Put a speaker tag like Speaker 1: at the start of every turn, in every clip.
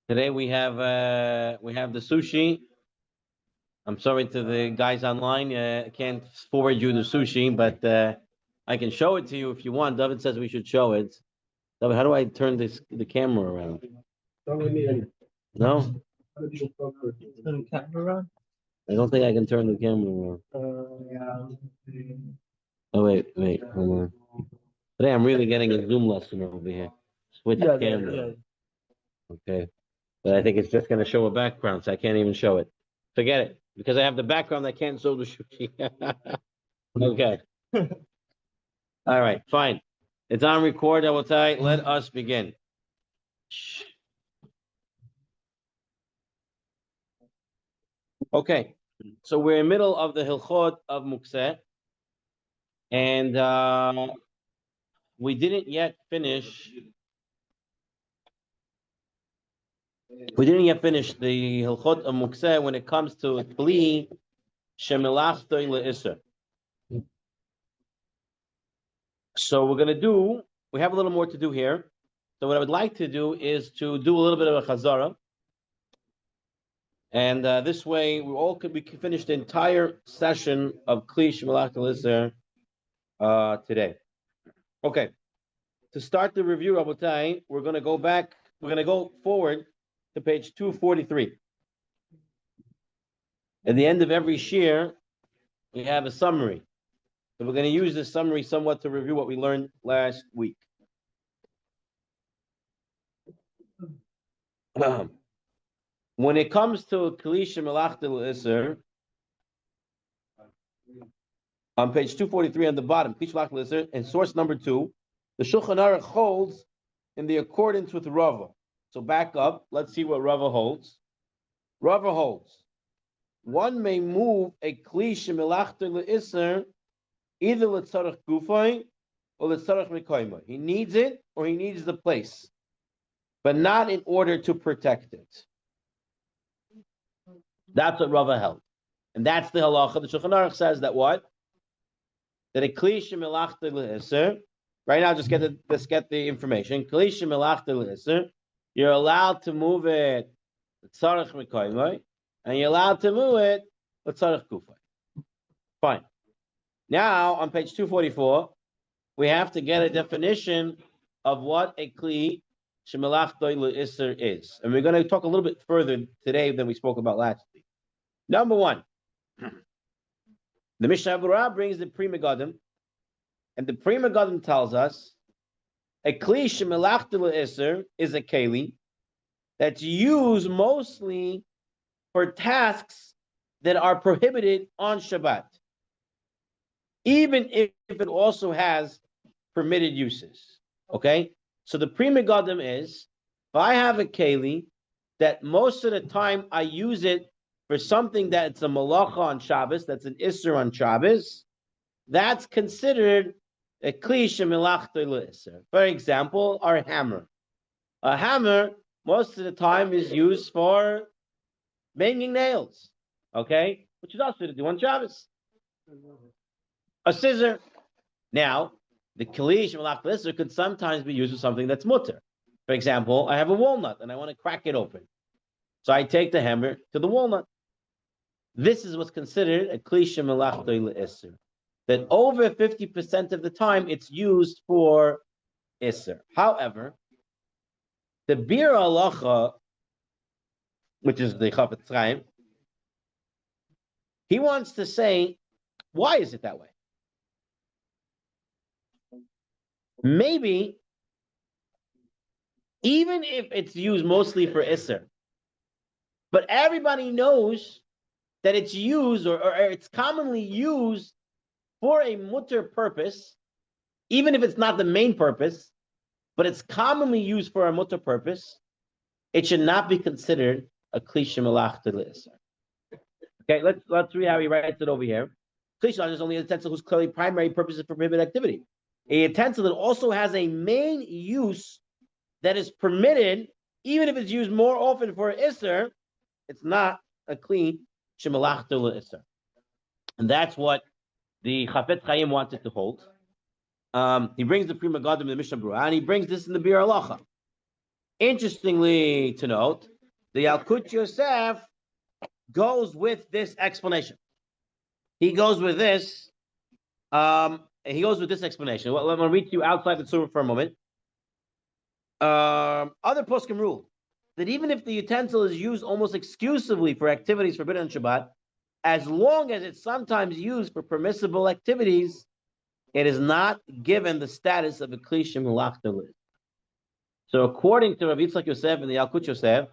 Speaker 1: Today we have the sushi. I'm sorry to the guys online. I can't forward you the sushi, but I can show it to you if you want. David says we should show it. David, how do I turn the camera around? No,
Speaker 2: Turn the camera around.
Speaker 1: I don't think I can turn the camera around. Oh wait, hold on. Today I'm really getting a Zoom lesson over here. Switch camera. Okay. But I think it's just going to show a background, so I can't even show it. Forget it. Because I have the background, I can't show the sushi. Okay. All right, fine. It's on record, I will tell you. Let us begin. Okay. So we're in the middle of the Hilchot of Muktzeh. And we didn't yet finish. We didn't yet finish the Hilchot of Muktzeh when it comes to Kli Shemilachto Le'Isser. So we have a little more to do here. So what I would like to do is to do a little bit of a chazara. And this way we can finish the entire session of Kli Shemilachto Le'Isser today. Okay. To start the review, Rabotai, we're going to go forward to page 243. At the end of every shir, we have a summary. So we're going to use this summary somewhat to review what we learned last week. When it comes to Kli Shemilachto Le'Isser, on page 243 on the bottom, Kli Shemilachto Le'Isser, and source number 2, the Shulchan Aruch holds in the accordance with Rava. So back up, let's see what Rava holds. Rava holds, one may move a Kli Shemilachto Le'Isser either L'tzarech Gufay or L'tzarech Mekoymah. He needs it or he needs the place, but not in order to protect it. That's what Rava held. And that's the halacha. The Shulchan Aruch says that what? That a Kli Shemilachto Le'Isser, right now let's get the information. Kli Shemilachto Le'Isser, you're allowed to move it L'tzarech Mekoymah, and you're allowed to move it L'tzarech Gufay. Fine. Now, on page 244, we have to get a definition of what a Kli Shemilachto Le'Isser is. And we're going to talk a little bit further today than we spoke about last week. Number one, the Mishnah Berurah brings the Pri Megadim, and the Pri Megadim tells us a Kli Shemilachto Le'Isser is a Keli that's used mostly for tasks that are prohibited on Shabbat, even if it also has permitted uses. Okay? So the Pri Megadim is, if I have a Keli that most of the time I use it for something that's a malacha on Shabbos, that's an Isser on Shabbos, that's considered a Kli Shemilachto Le'Isser. For example, our hammer. A hammer, most of the time, is used for banging nails, okay? Which is also to do on Shabbos. A scissor. Now, the Kli Shemilachto Le'Isser could sometimes be used for something that's mutter. For example, I have a walnut and I want to crack it open. So I take the hammer to the walnut. This is what's considered a Kli Shemilachto Le'Isser. That over 50% of the time it's used for Isser. However, the Bir Halacha, which is the Chafetz Chaim, he wants to say, why is it that way? Maybe, even if it's used mostly for Isser, but everybody knows that it's used or it's commonly used for a mutter purpose, even if it's not the main purpose, but it's commonly used for a mutter purpose, it should not be considered a Kli Shemilachto Le'Isser. Okay, let's read how he writes it over here. Kli Shemilachto is only a utensil whose clearly primary purpose is for prohibited activity. A utensil that also has a main use that is permitted, even if it's used more often for Isser, it's not a Kli Shemilachto Le'Isser. And that's what the Chafetz Chaim wanted to hold. He brings the Pri Megadim in the Mishnah Berurah, and he brings this in the Bir Halacha. Interestingly to note, the Yalkut Yosef goes with this explanation. He goes with this. He goes with this explanation. Well, I'm going to read to you outside the Tzurba for a moment. Other poskim rule that even if the utensil is used almost exclusively for activities forbidden on Shabbat, as long as it's sometimes used for permissible activities, it is not given the status of a kli shemelachta. So according to Rav Yitzchak Yosef and the Yalkut Yosef,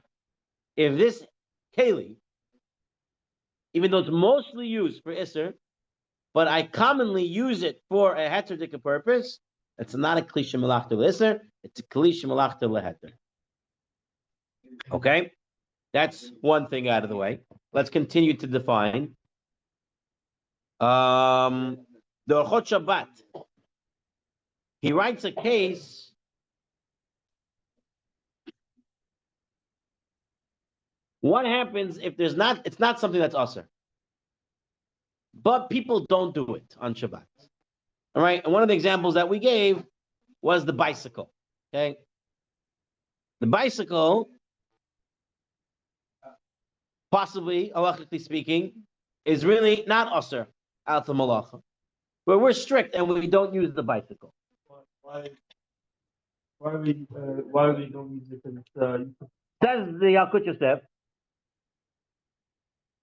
Speaker 1: if this keli, even though it's mostly used for Isser, but I commonly use it for a heter purpose, it's not a kli shemelachta l'Isser, it's a kli shemelachta l'heter. Okay? That's one thing out of the way. Let's continue to define. The Orchot Shabbat. He writes a case. What happens if it's not something that's usher, but people don't do it on Shabbat? All right. And one of the examples that we gave was the bicycle. Okay. The bicycle, possibly, halachically speaking, is really not usher out of malacha. But we're strict and we don't use the bicycle.
Speaker 2: Why we don't use it?
Speaker 1: Says the Yalkut Yosef.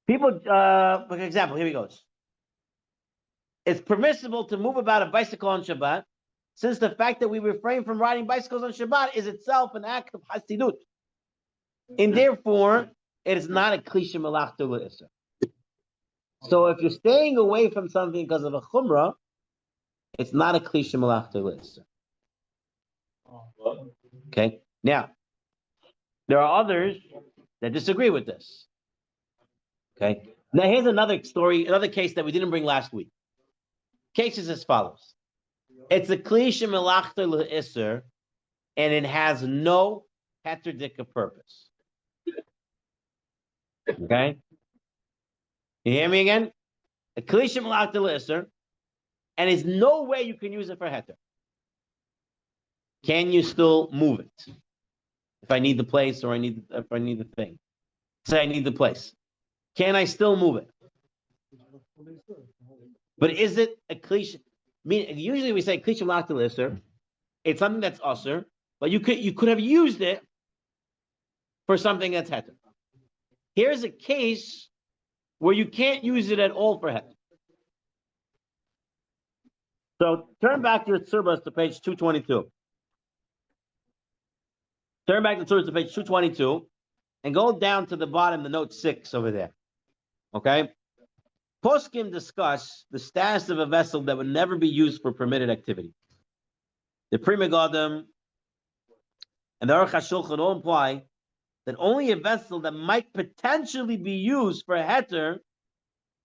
Speaker 1: People, for example, here he goes. It's permissible to move about a bicycle on Shabbat, since the fact that we refrain from riding bicycles on Shabbat is itself an act of hasidut. And therefore, it is not a kli shemelachta l'Isser. So if you're staying away from something because of a chumrah, it's not a kli shemelachta l'Isser. Okay? Now, there are others that disagree with this. Okay? Now here's another story, another case that we didn't bring last week. Case is as follows. It's a kli shemelachta l'Isser, and it has no heter purpose. Okay? You hear me again? A kli shemelachta l'Isser, and there's no way you can use it for heter. Can you still move it? If I need the place or if I need the thing. Say I need the place. Can I still move it? But is it a kli? Usually we say kli shemelachta l'Isser. It's something that's usher, but you could have used it for something that's heter. Here's a case where you can't use it at all for heter. So turn back to your Tzurba to page 222. Turn back to Tzurba to page 222 and go down to the bottom, the note 6 over there. Okay? Poskim discuss the status of a vessel that would never be used for permitted activity. The Pri Megadim and the Aruch HaShulchan all imply that only a vessel that might potentially be used for heter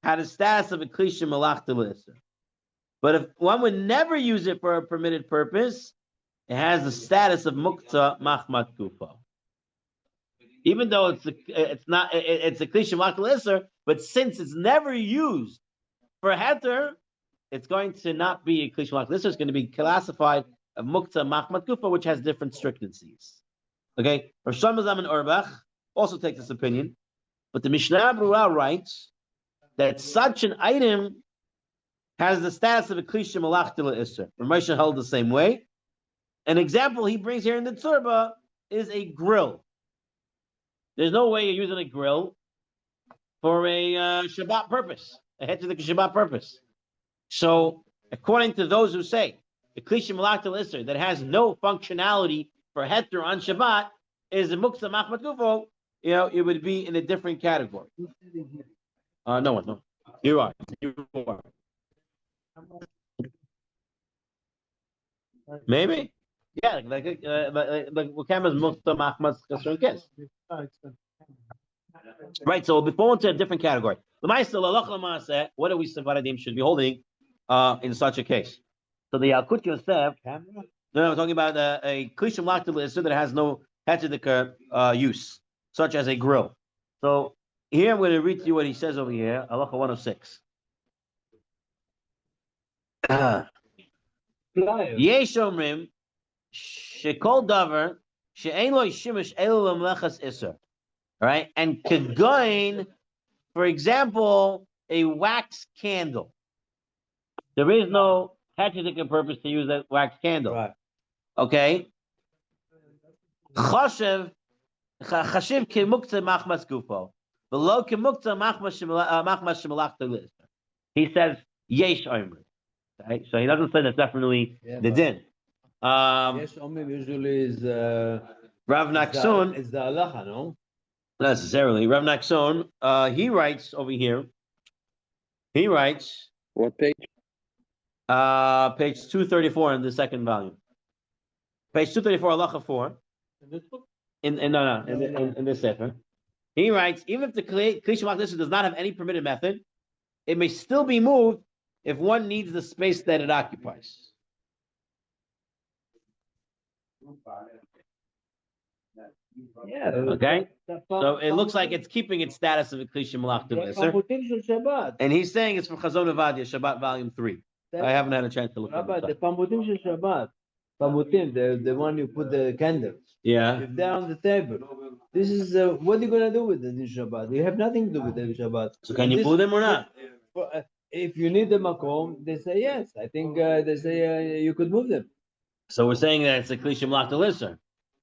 Speaker 1: had a status of a kli shemelachta l'Isser. But if one would never use it for a permitted purpose, it has the status of Muktzeh machmat gufa. Even though it's a kli shemelachta l'Isser, but since it's never used for heter, it's going to not be a kli shemelachta l'Isser. It's going to be classified of Muktzeh machmat gufa, which has different strictencies. Okay, Rav Shlomo Zalman Auerbach also takes this opinion, but the Mishnah Berurah writes that such an item has the status of a kli shemelachta l'Isser. Rav Moshe held the same way. An example he brings here in the Tzurba is a grill. There's no way you're using a grill for a Shabbat purpose, a heter Shabbat purpose. So, according to those who say the kli shemelachta l'Isser that has no functionality for heter on Shabbat is a Muktzeh machmat gufa, it would be in a different category. No one. You are. Maybe. Yeah, like Wakama's Muktzeh machmat gufa. Right, so before into a different category. What do we Sephardim should be holding in such a case? So the Yalkut Yosef. No, I'm talking about a kli shemelachta l'Isser that has no heter use, such as a grill. So here I'm going to read to you what he says over here, Halacha 106. Yesh omrim shekol davar she'ein lo yishimish elu l'mlechas Isser. All right, and kegoin, for example, a wax candle. There is no heterotic purpose to use that wax candle.
Speaker 3: Right.
Speaker 1: Okay. Chashiv ki muktzeh machmas gufo, v'lo ki muktzeh machmas shemalach telis. He says yesh omer. Right, so he doesn't say that's definitely the din.
Speaker 3: Yes, omer usually is
Speaker 1: Rav Nakson.
Speaker 3: Is the halacha, no?
Speaker 1: Not necessarily. Rav Nakson, he writes over here. He writes.
Speaker 4: What page?
Speaker 1: Page 234 in the second volume. Page 234, halacha 4. In this sefer. He writes, even if the kli shemach does not have any permitted method, it may still be moved if one needs the space that it occupies.
Speaker 3: Yeah.
Speaker 1: Okay. So it looks like it's keeping its status of a kli shemach d'Isser. And he's saying it's from Chazon Avadia, Shabbat volume 3. I haven't had a chance to look at it.
Speaker 3: The pamutim shel Shabbat. Pamutim, the one you put the candles.
Speaker 1: Yeah.
Speaker 3: If they're on the table, this is what are you gonna do with it in Shabbat? You have nothing to do with it in Shabbat.
Speaker 1: So can you move them or not?
Speaker 3: If you need the makom, they say yes. I think they say you could move them.
Speaker 1: So we're saying that it's a kli shemach d'Isser.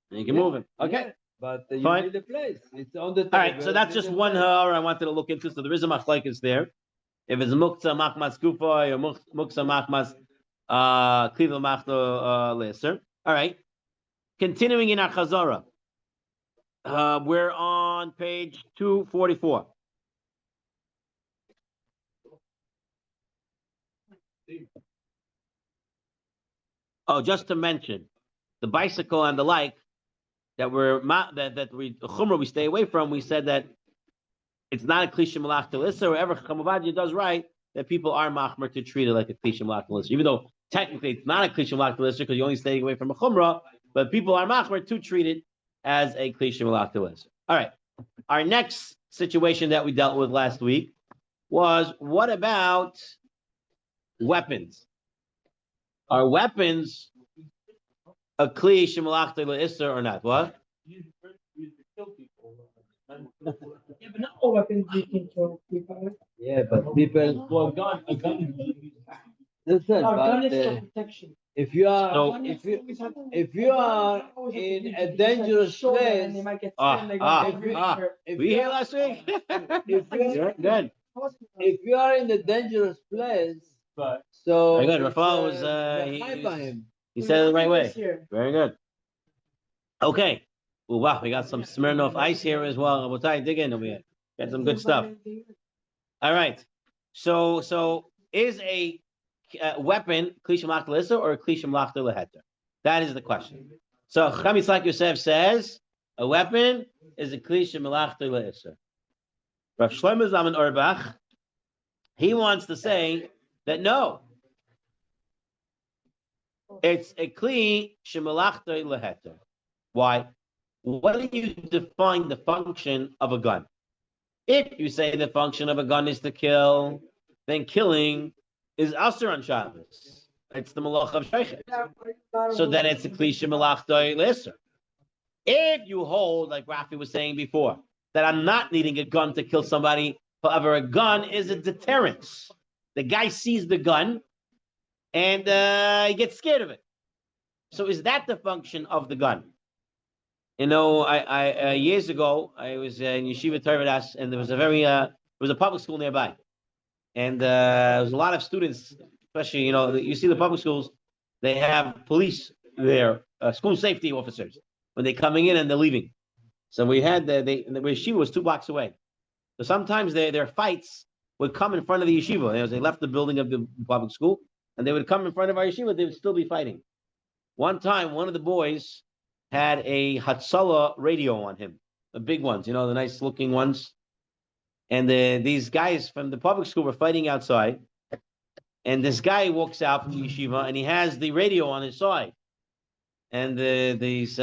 Speaker 1: You can move it. Okay.
Speaker 3: Yeah, but you
Speaker 1: Fine.
Speaker 3: need a place. It's on the table.
Speaker 1: All right, so that's just one ha'ara I wanted to look into. So there is a machlekes there. If it's muktzeh machmas gufoy or muktzeh machmas kliva machto leser. All right. Continuing in our chazara, we're on page 244. Oh, just to mention, the bicycle and the like that we stay away from. We said that it's not a kli shemach d'Isser. Wherever Chacham Ovadia does right, that people are machmer to treat it like a kli shemach d'Isser, even though technically it's not a kli shemach d'Isser because you're only staying away from a chumrah. But people are machmer to treat it as a kli shemach d'Isser. All right. Our next situation that we dealt with last week was, what about weapons? Are weapons a kli shemach d'Isser or not? What?
Speaker 2: Yeah, but not all weapons you can kill people.
Speaker 3: Yeah, but people.
Speaker 2: Well, a gun
Speaker 3: Listen,
Speaker 2: a gun
Speaker 3: but
Speaker 2: is for protection.
Speaker 3: if you are
Speaker 1: So-
Speaker 3: if you are in a dangerous place,
Speaker 2: They might get
Speaker 3: if
Speaker 1: We
Speaker 3: you
Speaker 1: here
Speaker 3: are-
Speaker 1: last week?
Speaker 3: if you are,
Speaker 1: Good.
Speaker 3: if you are in a dangerous place,
Speaker 2: But
Speaker 3: so
Speaker 1: Very good.
Speaker 3: it's,
Speaker 1: Rafal was,
Speaker 3: they're
Speaker 1: he-
Speaker 3: high by him.
Speaker 1: He said it the right way. Very good. Okay. Well, wow, we got some Smirnoff ice here as well. We'll try and dig in over here. Got some good stuff. All right. So is a weapon kli shemach d'Isser or a kli shemach d'Heter? That is the question. So Chacham Yitzchak Yosef says a weapon is a kli shemach d'Isser. Rav Shlomo Zalman Auerbach, he wants to say that no, it's a kli shemach d'Heter. Why? What do you define the function of a gun? If you say the function of a gun is to kill, then killing is asur on Shabbos. It's the malach of sheichet. So then it's a kli shemach d'Isser. If you hold, like Rafi was saying before, that I'm not needing a gun to kill somebody, however, a gun is a deterrence. The guy sees the gun and he gets scared of it. So is that the function of the gun? You know, I years ago I was in Yeshiva Torah, and there was a public school nearby, and there was a lot of students, especially you see the public schools, they have police there, school safety officers when they're coming in and they're leaving. So we had the yeshiva was 2 blocks away, so sometimes their fights would come in front of the yeshiva. They left the building of the public school, and they would come in front of our yeshiva. They would still be fighting. One time, one of the boys had a Hatzalah radio on him, the big ones, the nice looking ones. And these guys from the public school were fighting outside. And this guy walks out from the yeshiva and he has the radio on his side. And these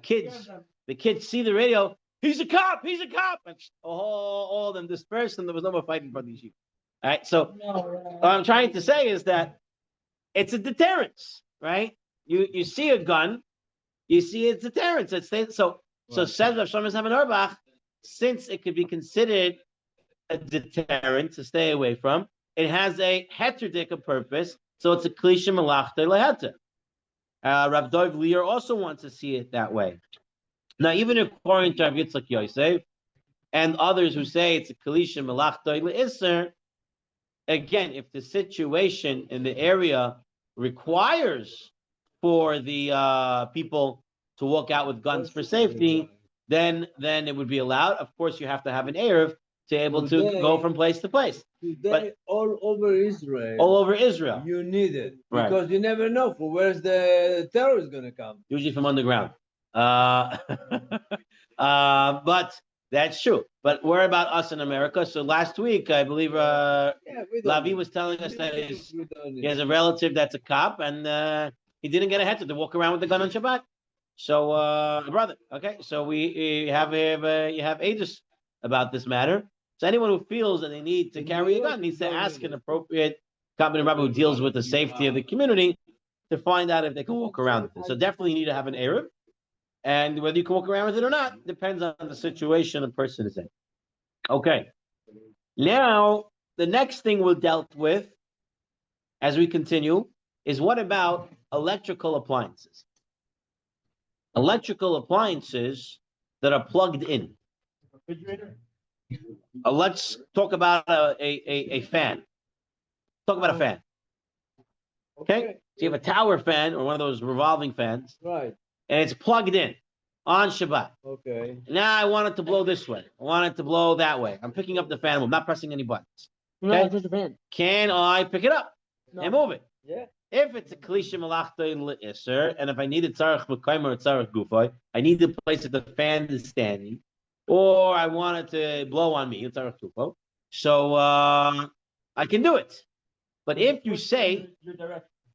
Speaker 1: kids see the radio. He's a cop. He's a cop. And all of them dispersed and there was no more fighting in front of the yeshiva. All right. So what I'm trying to say is that it's a deterrence, right? You see a gun. You see, it's a deterrence. So says Rav Shlomo Zalman Auerbach, since it could be considered a deterrent to stay away from, it has a heterodic purpose, so it's a klisha malachte leheter. Rav Dov Lear also wants to see it that way. Now, even according to Rav Yitzchak Yosef and others who say it's a klisha malachte leisser, again, if the situation in the area requires for the people to walk out with guns for safety, then it would be allowed. Of course, you have to have an Erev to be able to go from place to place.
Speaker 3: Today, all over Israel.
Speaker 1: All over Israel.
Speaker 3: You need it.
Speaker 1: Right.
Speaker 3: Because you never know for where's the terror is going to come.
Speaker 1: Usually from underground. But that's true. But where about us in America? So last week, I believe Lavi was telling us that he has a relative that's a cop, and he didn't get a headset to walk around with the gun on Shabbat. So, brother, okay. So you have ages about this matter. So anyone who feels that they need to carry a gun needs to ask an appropriate competent rabbi who deals with the safety of the community to find out if they can walk around with it. So definitely you need to have an Erev. And whether you can walk around with it or not depends on the situation the person is in. Okay. Now, the next thing we'll dealt with as we continue is what about electrical appliances? Electrical appliances that are plugged in. Let's talk about a fan. Talk about a fan. Okay? So you have a tower fan or one of those revolving fans.
Speaker 3: Right.
Speaker 1: And it's plugged in on Shabbat.
Speaker 3: Okay.
Speaker 1: Now I want it to blow this way. I want it to blow that way. I'm picking up the fan. I'm not pressing any buttons.
Speaker 2: No, it's just a fan.
Speaker 1: Can I pick it up and move it?
Speaker 3: Yeah.
Speaker 1: If it's a klisha malachta l'isser, and if I need a tzarech b'kaimer or tzarech gufay, I need the place that the fan is standing, or I want it to blow on me, tzarech gufay, so I can do it. But if you say,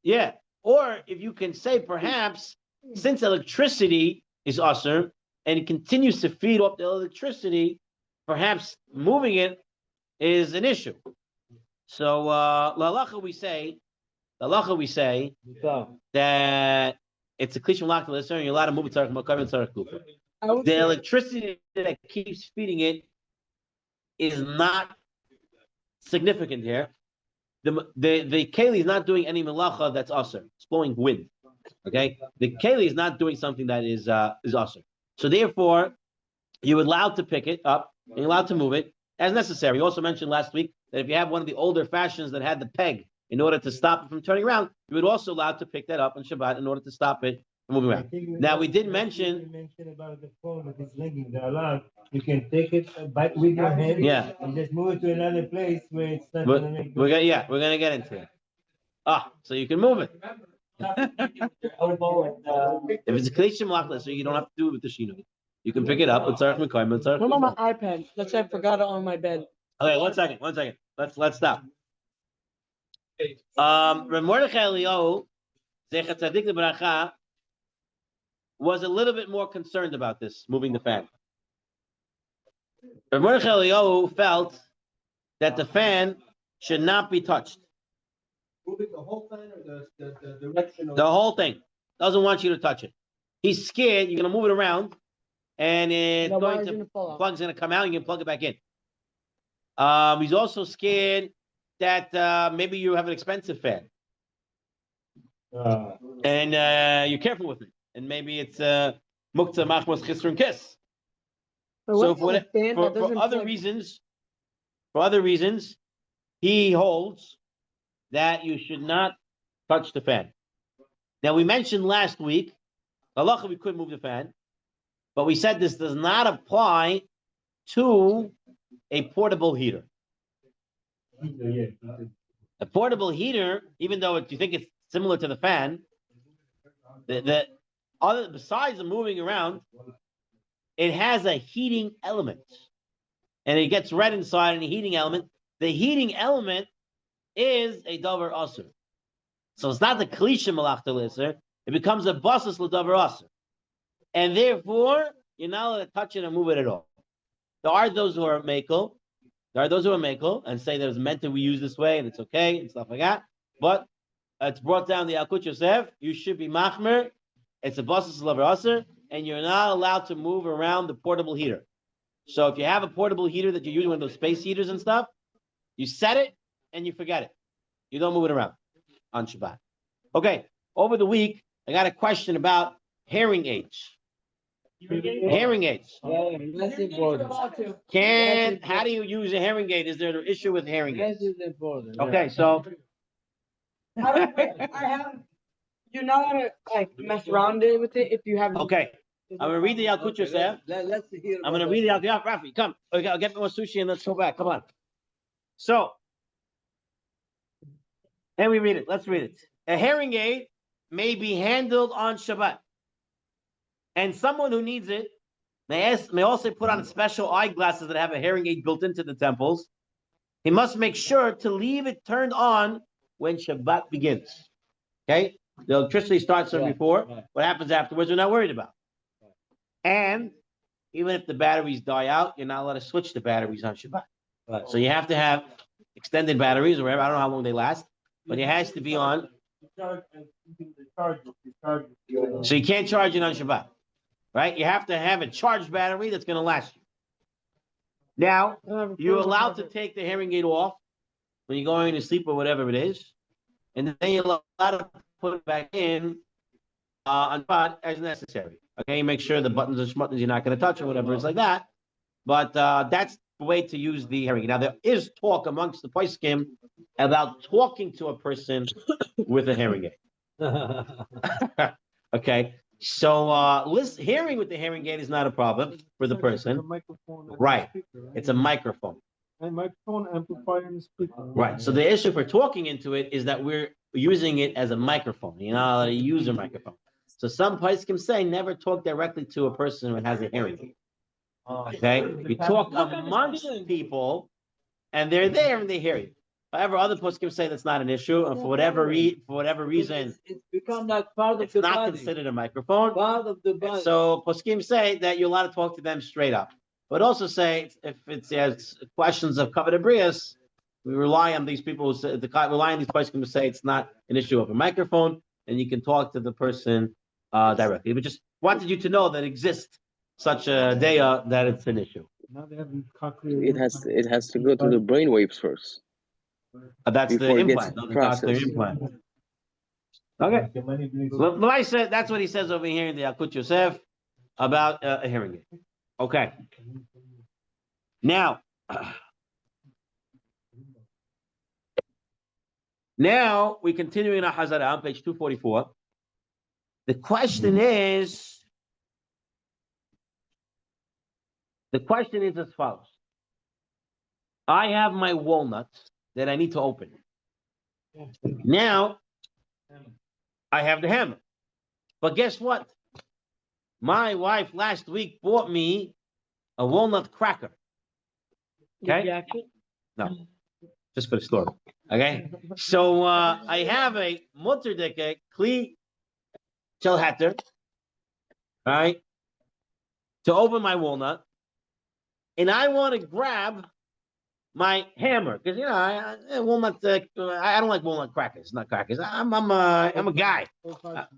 Speaker 1: yeah, or if you can say perhaps, since electricity is usher, and it continues to feed off the electricity, perhaps moving it is an issue. So, la'alacha we say that it's a klisha malachta l'isser, and you're allowed to move it tzarech makam and tzarech gufa. The electricity that keeps feeding it is not significant here. The keli is not doing any melacha that's usher. It's blowing wind. Okay, the keli is not doing something that is usher. So therefore, you're allowed to pick it up and you're allowed to move it as necessary. We also mentioned last week that if you have one of the older fashions that had the peg in order to stop it from turning around, you would also allowed to pick that up on Shabbat in order to stop it from moving around. Now we did mention
Speaker 4: about the phone that is lagging, the alarm. You can take it back with your hand, and just move it to another place where it's not going to make.
Speaker 1: We're gonna get into it. So you can move it. If it's a klisha malachta, so you don't have to do it with the shino. You can pick it up. It's tzarech mekayim, it's tzarech.
Speaker 2: What about my iPad? Let's say I forgot it on my bed.
Speaker 1: Okay, one second. Let's stop. Rav Mordechai Eliyahu, Zecher Tzadik Lebracha, was a little bit more concerned about this, moving the fan. Rav Mordechai Eliyahu felt that the fan should not be touched.
Speaker 4: Moving the whole fan or the direction of
Speaker 1: the whole thing. Doesn't want you to touch it. He's scared you're going to move it around, and it's plug's going to come out, and you can plug it back in. He's also scared that maybe you have an expensive fan. And you're careful with it. And maybe it's Muktzeh machmos chisron kiss. So for other reasons, he holds that you should not touch the fan. Now we mentioned last week, halacha we could move the fan, but we said this does not apply to a portable heater. A portable heater, even though you think it's similar to the fan, the other besides the moving around, it has a heating element, and it gets red inside. And the heating element is a davar aser. So it's not the klisha malachta l'isser. It becomes a basis l'davar aser, and therefore you're not allowed to touch it and move it at all. There are those who are mekel. And say that it's meant to be used this way and it's okay and stuff like that. But it's brought down the Yalkut Yosef. You should be machmer. It's a basis l'davar aser, and you're not allowed to move around the portable heater. So if you have a portable heater that you're using, one of those space heaters and stuff, you set it and you forget it. You don't move it around on Shabbat. Okay. Over the week, I got a question about hearing aids. Hearing aids.
Speaker 3: Yeah, that's important.
Speaker 1: How do you use a hearing aid? Is there an issue with hearing aids?
Speaker 3: That is important.
Speaker 1: Okay, so
Speaker 2: I have. You're not gonna like mess around with it if you have.
Speaker 1: okay. I'm gonna read the Yalkut Yosef.
Speaker 3: Let's hear.
Speaker 1: I'm gonna read the Yalkut. Rafi, come. Okay, I'll get more sushi and let's go back. Come on. So, and we read it. Let's read it. A hearing aid may be handled on Shabbat, and someone who needs it may also put on special eyeglasses that have a hearing aid built into the temples. He must make sure to leave it turned on when Shabbat begins. Okay, the electricity starts from before. What happens afterwards, we're not worried about. And even if the batteries die out, you're not allowed to switch the batteries on Shabbat.
Speaker 3: Right.
Speaker 1: So you have to have extended batteries or whatever. I don't know how long they last, but it has to be on. So you can't charge it on Shabbat, right? You have to have a charged battery that's going to last you. Now, you're allowed to take the hearing aid off when you're going to sleep or whatever it is, and then you're allowed to put it back in on Shabbat as necessary. Okay, make sure the buttons and schmuttons you're not going to touch or whatever it's like that. But that's the way to use the hearing aid. Now, there is talk amongst the poskim about talking to a person with a hearing aid. Okay, so hearing with the hearing aid is not a problem for the person. Right, it's a microphone.
Speaker 4: And microphone amplifier and speaker.
Speaker 1: Right, so the issue for talking into it is that we're using it as a microphone. You're not allowed to use a microphone. So some poskim say never talk directly to a person who has a hearing aid. Okay, you talk amongst people, and they're there and they hear you. However, other poskim say that's not an issue, and for whatever reason,
Speaker 3: it's become like part of
Speaker 1: it's
Speaker 3: the
Speaker 1: not
Speaker 3: body.
Speaker 1: considered a microphone.
Speaker 3: Part of the body.
Speaker 1: So poskim say that you're allowed to talk to them straight up, but also say if it's questions of kavod abrius, we rely on these people who say rely on these poskim who say it's not an issue of a microphone, and you can talk to the person directly. But just wanted you to know that exists such a daya that it's an issue.
Speaker 5: It has to go to the brain waves first.
Speaker 1: That's the
Speaker 5: Before it gets
Speaker 1: implant, the
Speaker 5: processed.
Speaker 1: cochlear implant. Okay. Lamai said that's what he says over here in the Yalkut Yosef about a hearing aid. Okay. Now we continue in our Hazara on page 244. The question is as follows. I have my walnuts that I need to open. Now, I have the hammer. But guess what? My wife last week bought me a walnut cracker. Okay? No, just for the story. Okay? So I have a mutterdike kli shel heter, right? To open my walnut. And I want to grab my hammer because I don't like walnut crackers, not crackers. I'm a guy.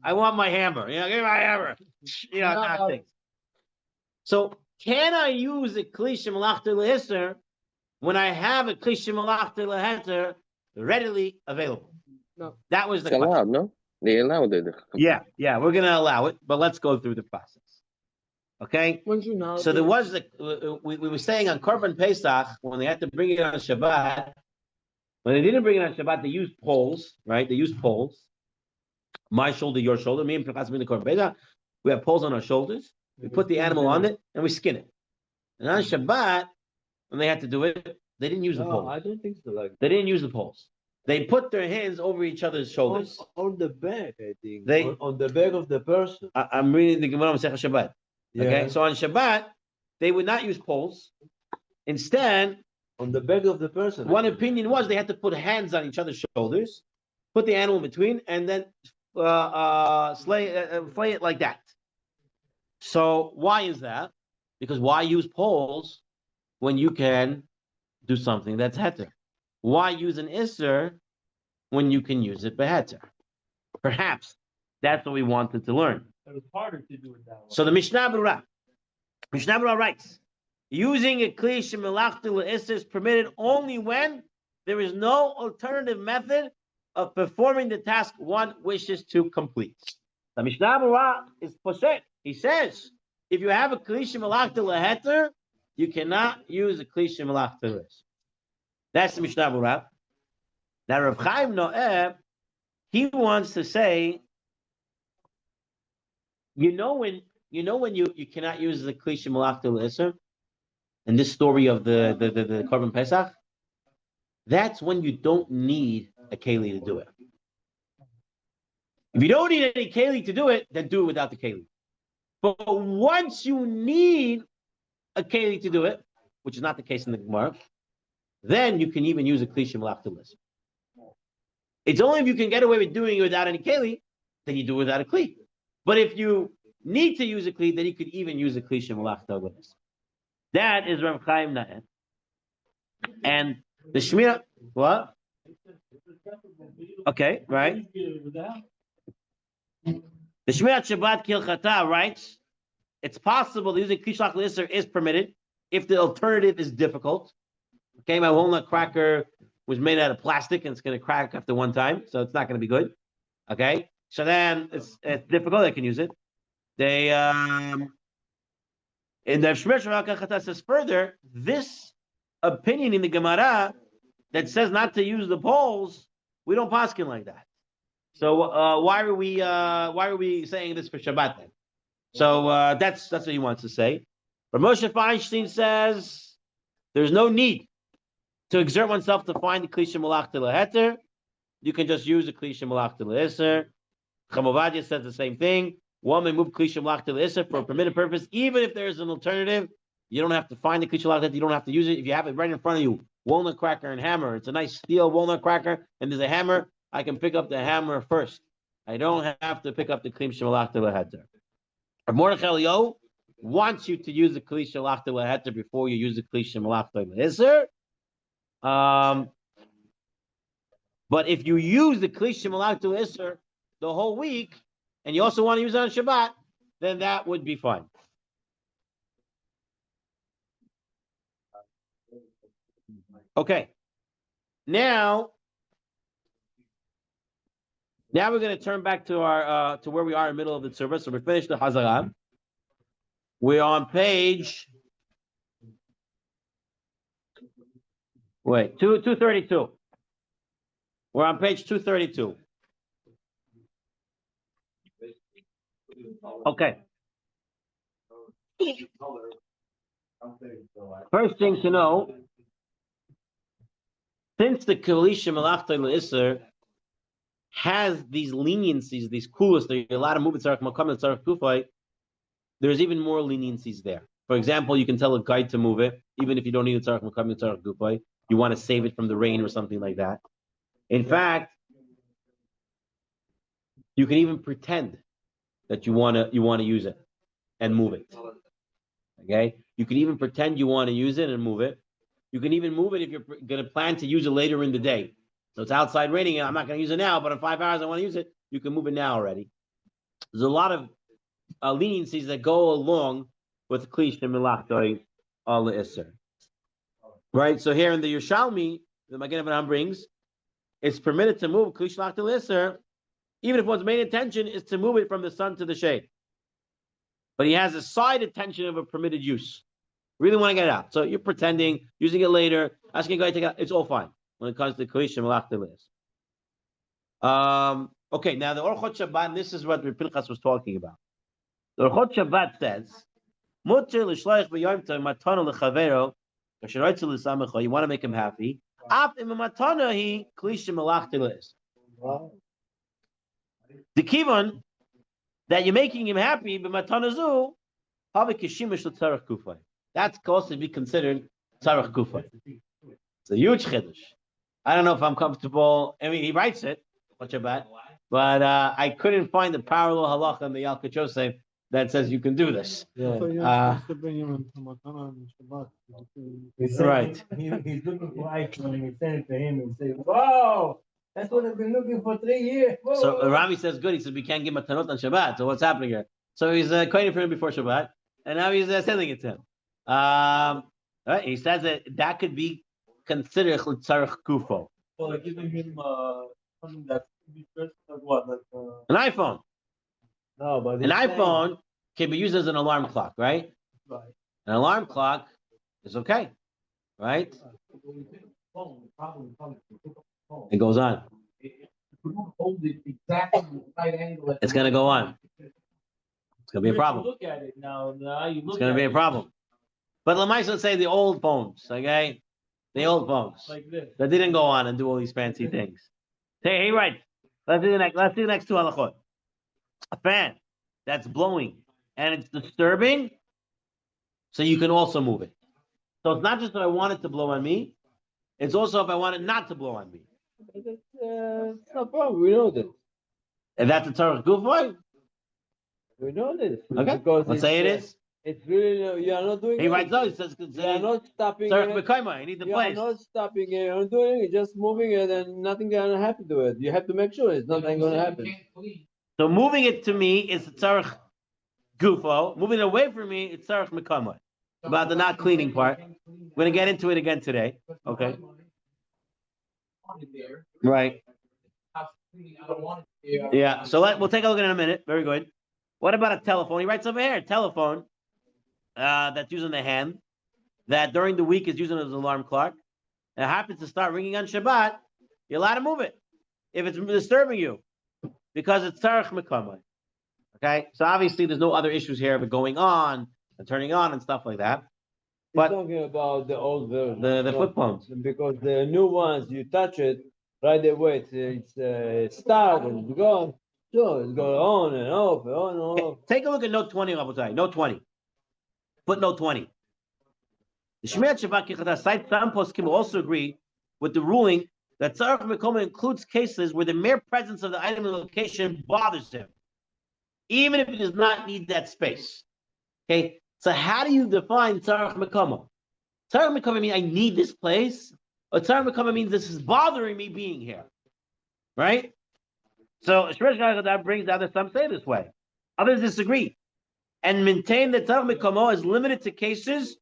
Speaker 1: I want my hammer. Give me my hammer. Not things. So can I use a kli shemalachta lehiser when I have a kli shemalachta leheter readily available?
Speaker 2: No.
Speaker 1: That was the
Speaker 5: It's
Speaker 1: question.
Speaker 5: allowed, no? They allowed it.
Speaker 1: Yeah, we're gonna allow it, but let's go through the process. Okay. So there was we were saying on Korban Pesach when they had to bring it on Shabbat. When they didn't bring it on Shabbat, they used poles, right? They used poles. My shoulder, your shoulder. Me and Pinchas bring the Korban Pesach. We have poles on our shoulders. We put the animal on it and we skin it. And on Shabbat, when they had to do it, they didn't use the poles.
Speaker 3: I don't think so.
Speaker 1: They didn't use the poles. They put their hands over each other's shoulders.
Speaker 3: On the back, I think.
Speaker 1: They
Speaker 3: on the back of the person.
Speaker 1: I'm reading the Gemara on Masechah Shabbat. Okay, so on Shabbat, they would not use poles. Instead,
Speaker 3: on the back of the person.
Speaker 1: One opinion was they had to put hands on each other's shoulders, put the animal in between, and then flay it like that. So why is that? Because why use poles when you can do something that's heter? Why use an isser when you can use it beheter? Perhaps that's what we wanted to learn.
Speaker 4: It was harder to do it that way.
Speaker 1: So the Mishnah Berurah writes, using a kli shemelachta le'isr is permitted only when there is no alternative method of performing the task one wishes to complete. The Mishnah Berurah is poshet. He says, if you have a kli shemelachta le'heter, you cannot use a kli shemelachta le'isr. That's the Mishnah Berurah. Now Rav Chaim Noeh, he wants to say, when you cannot use the kli shemelachta le'isr, in this story of the Korban Pesach, that's when you don't need a keli to do it. If you don't need any keli to do it, then do it without the keli. But once you need a keli to do it, which is not the case in the Gemara, then you can even use a kli shemelachta le'isr. It's only if you can get away with doing it without any keli, then you do it without a kli. But if you need to use a kli, then you could even use a kli shemelachta le'isr. That is Rav Chaim Noeh. And the Shmira, what? Okay, right. The Shmirat Shabbat Kilchata writes, it's possible that using kli shemelachta le'isr is permitted if the alternative is difficult. Okay, my walnut cracker was made out of plastic and it's going to crack after one time, so it's not going to be good. Okay, so then it's difficult. I can use it. They in the Shmirat Shabbat Kilchata says further, this opinion in the Gemara that says not to use the poles, we don't paskin like that. So why are we saying this for Shabbat then? So that's what he wants to say. But Moshe Feinstein says there's no need to exert oneself to find the kli shemelachta le'heter. You can just use the kli shemelachta le'isr. Chamovadia says the same thing. One may move kli shemelachta le'isr for a permitted purpose, even if there is an alternative. You don't have to find the kli shemelachta. You don't have to use it if you have it right in front of you. Walnut cracker and hammer. It's a nice steel walnut cracker, and there's a hammer. I can pick up the hammer first. I don't have to pick up the kli shemelachta le'heter. Mordechai Eliyahu wants you to use the kli shemelachta le'heter before you use the kli shemelachta le'isr. But if you use the kli shemelachta le'isr the whole week, and you also want to use it on Shabbat, then that would be fine. Okay. Now we're going to turn back to our to where we are in the middle of the Tzurba. So we finished the Hazara. We're on page 232. We're on page 232. Okay. First thing to know, since the kli shemelachta le'isr has these leniencies, these kulas, there are a lot of movements that are kufay, there's even more leniencies there. For example, you can tell a guide to move it, even if you don't need a tzarech makam tzarech kufay. You want to save it from the rain or something like that. In fact, you can even pretend that you want to use it and move it. Okay, you can even pretend you want to use it and move it. You can even move it if you're going to plan to use it later in the day. So it's outside raining, and I'm not going to use it now, but in 5 hours I want to use it. You can move it now already. There's a lot of leniencies that go along with kli shemelachta le'isr. Right. So here in the Yerushalmi, the Magen Avraham brings, it's permitted to move kli shemelachta le'isr, even if one's main intention is to move it from the sun to the shade. But he has a side intention of a permitted use. Really want to get it out. So you're pretending, using it later, asking a guy to take it out. It's all fine when it comes to kli shemelachta le'isr. Okay, now the Orchot Shabbat, this is what Pinchas was talking about. The Orchot Shabbat says, Muktzeh l'shloich b'yom tov matana l'chavero, kasher roitzu l'samecha, you want to make him happy. Af im matana hi kli shemelachta le'isr. The kivon that you're making him happy, b'matana zu, havi kishimesh l'tzarech kufay. That's supposed to be considered tzarech kufay. It's a huge chiddush. I don't know if I'm comfortable. I mean, he writes it, but I couldn't find the parallel halacha in the Yalkut Yosef that says you can do this.
Speaker 4: Yeah.
Speaker 1: Right.
Speaker 4: He's looking for iPhone and we send it to him and say, "Wow, that's what I've been looking for 3 years." Whoa.
Speaker 1: So Rami says, good. He says, we can't give matanot on Shabbat. So what's happening here? So he's quoting for him before Shabbat, and now he's sending it to him. Right, he says that could be considered tzarich gufo.
Speaker 3: So like giving him something that could be first like what? Like
Speaker 1: An iPhone.
Speaker 3: no, but
Speaker 1: An iPhone can be used as an alarm clock, right?
Speaker 3: Right.
Speaker 1: An alarm clock is okay, right? It goes on. It's gonna go on. It's gonna be a problem.
Speaker 3: Look at it now. You look
Speaker 1: It's gonna be a problem. But let's say the old phones, okay? The old phones
Speaker 3: like this.
Speaker 1: that didn't go on and do all these fancy things. Hey, right. Let's do the next two halachot. A fan that's blowing and it's disturbing, so you can also move it. So it's not just that I want it to blow on me; it's also if I want it not to blow on me.
Speaker 3: It's no problem. We know this.
Speaker 1: And that's a tzarich gufo.
Speaker 3: We know this.
Speaker 1: Okay,
Speaker 3: Because
Speaker 1: let's say it is.
Speaker 3: It's really you are not doing.
Speaker 1: He writes
Speaker 3: anything.
Speaker 1: out. He says,
Speaker 3: You are not stopping
Speaker 1: tzarich
Speaker 3: it.
Speaker 1: b'kaima. You need the
Speaker 3: You
Speaker 1: place.
Speaker 3: are not stopping it. You're not doing it. You're just moving it, and nothing gonna happen to it. You have to make sure it's nothing gonna happen.
Speaker 1: So moving it to me is tzarich gufo. Moving it away from me, it's tzarich b'kaima. About the not cleaning part. We're gonna get into it again today. Okay. Right. Yeah. So we'll take a look at it in a minute. Very good. What about a telephone? He writes over here, telephone that's using the hand, that during the week is using as an alarm clock. It happens to start ringing on Shabbat, you're allowed to move it if it's disturbing you, because it's tzarich mekamai. Okay, so obviously there's no other issues here of it going on and turning on and stuff like that. But
Speaker 3: He's talking about the old version,
Speaker 1: the flip phones,
Speaker 3: because the new ones you touch it right away, it's start and it's gone. So it's going on and off and on and off.
Speaker 1: okay, take a look at note 20, Rabotai. Note 20. Footnote 20. The Shmirat Shabbat Kichata site some poskim also agree with the ruling that tzarich mekamai includes cases where the mere presence of the item in the location bothers him, even if he does not need that space. Okay, so how do you define tzarich mekamai? Tzarich mekamai means I need this place, or tzarich mekamai means this is bothering me being here, right? So Shmirat Shabbat brings out that some say this way, others disagree, and maintain that tzarich mekamai is limited to cases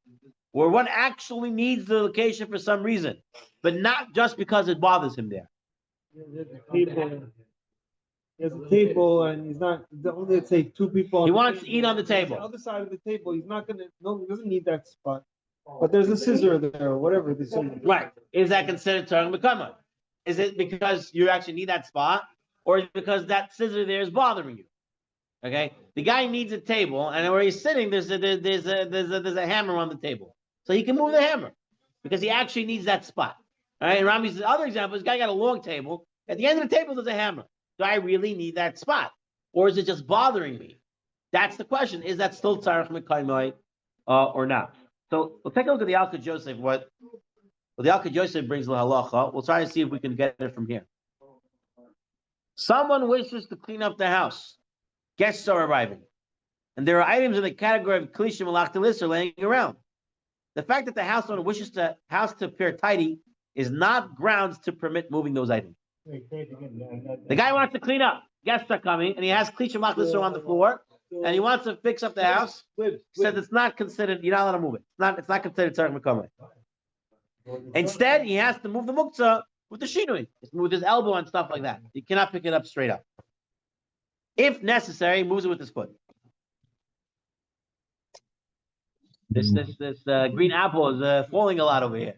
Speaker 1: where one actually needs the location for some reason, but not just because it bothers him there.
Speaker 6: There's a table, and he's not. Only let's say two people.
Speaker 1: He wants to eat on the table.
Speaker 6: The other side of the table, he's not gonna. No, he doesn't need that spot. But there's a scissor there, or whatever.
Speaker 1: Right? Is that considered tzarich mekamai? Is it because you actually need that spot, or is it because that scissor there is bothering you? Okay, the guy needs a table, and where he's sitting, there's a hammer on the table, so he can move the hammer because he actually needs that spot. All right. And Rami's other example: this guy got a long table. At the end of the table, there's a hammer. Do I really need that spot, or is it just bothering me? That's the question. Is that still tzarich mekamai or not? So we'll take a look at the Alka Joseph. What the Alka Joseph brings the halacha. We'll try to see if we can get it from here. Someone wishes to clean up the house. Guests are arriving, and there are items in the category of klishim malachtalis are laying around. The fact that the house owner wishes the house to appear tidy is not grounds to permit moving those items. The guy wants to clean up. Guests are coming, and he has klishim malachtalis on the floor, and he wants to fix up the house. He says it's not considered. You're not allowed to move it. It's not considered tzarich mekamai. Instead, he has to move the muktzeh with the shinui, with his elbow and stuff like that. He cannot pick it up straight up. If necessary, he moves it with his foot. This green apple is falling a lot over here.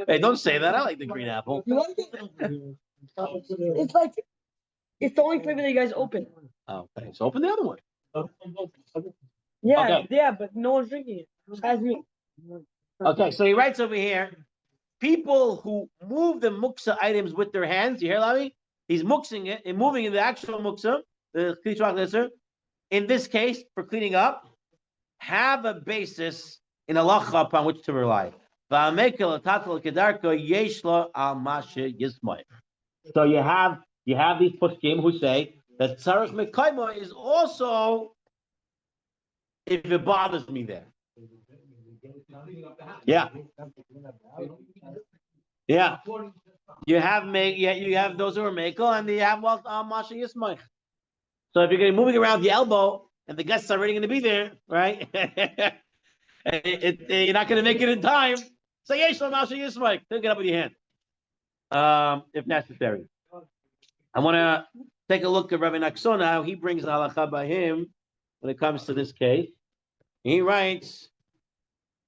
Speaker 1: Hey, don't say that. I like the green apple.
Speaker 2: You like it? It's the only flavor that you guys open.
Speaker 1: Okay, so open the other one.
Speaker 2: Yeah,
Speaker 1: Okay.
Speaker 2: yeah, but no one's drinking it. Besides me.
Speaker 1: Okay, so he writes over here, people who move the muktzeh items with their hands, you hear Lavi? He's muksing it and moving in the actual muktzeh, the klishim. In this case, for cleaning up, have a basis in halacha upon which to rely. So you have these poskim who say that tzarich mekamai is also if it bothers me there. Yeah. Yeah. You have those who are mekel, and you have masha yismach. So if you're going to moving around the elbow, and the guests are already going to be there, right? You're not going to make it in time. Say yesh l'masha yismike. Take it up with your hand, if necessary. I want to take a look at Rabbi Naksona, how he brings the halacha by him when it comes to this case. He writes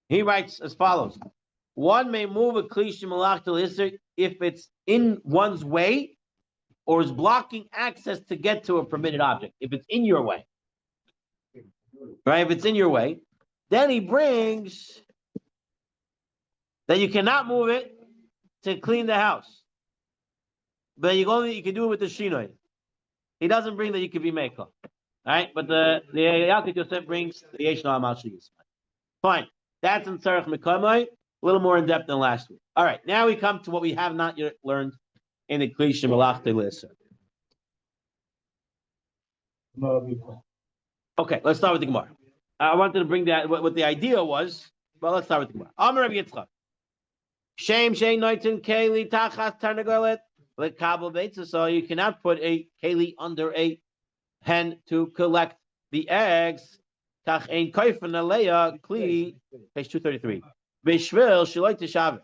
Speaker 1: as follows: one may move a kli shemalach to l'isser if it's in one's way or is blocking access to get to a permitted object. If it's in your way, right? If it's in your way, then he brings that you cannot move it to clean the house, but you can do it with the shinoi. He doesn't bring that you can be meko, all right? But the Yalkut Yosef brings the yesh l'mal sheyis. Fine, that's in Tzarech Mekamai, a little more in depth than last week. All right, now we come to what we have not yet learned in the Kli Shemalach L'Isser. Okay, let's start with the Gemara. I wanted to bring that what the idea was, but let's start with the Gemara. Amar Rabbi Yitzchak. Shem shein noitin keli tachas tarnagolet lekabel beitza. So you cannot put a keli under a hen to collect the eggs. Kach ein koifen aleya kli. Page 233. Bishvil shaloi tishav.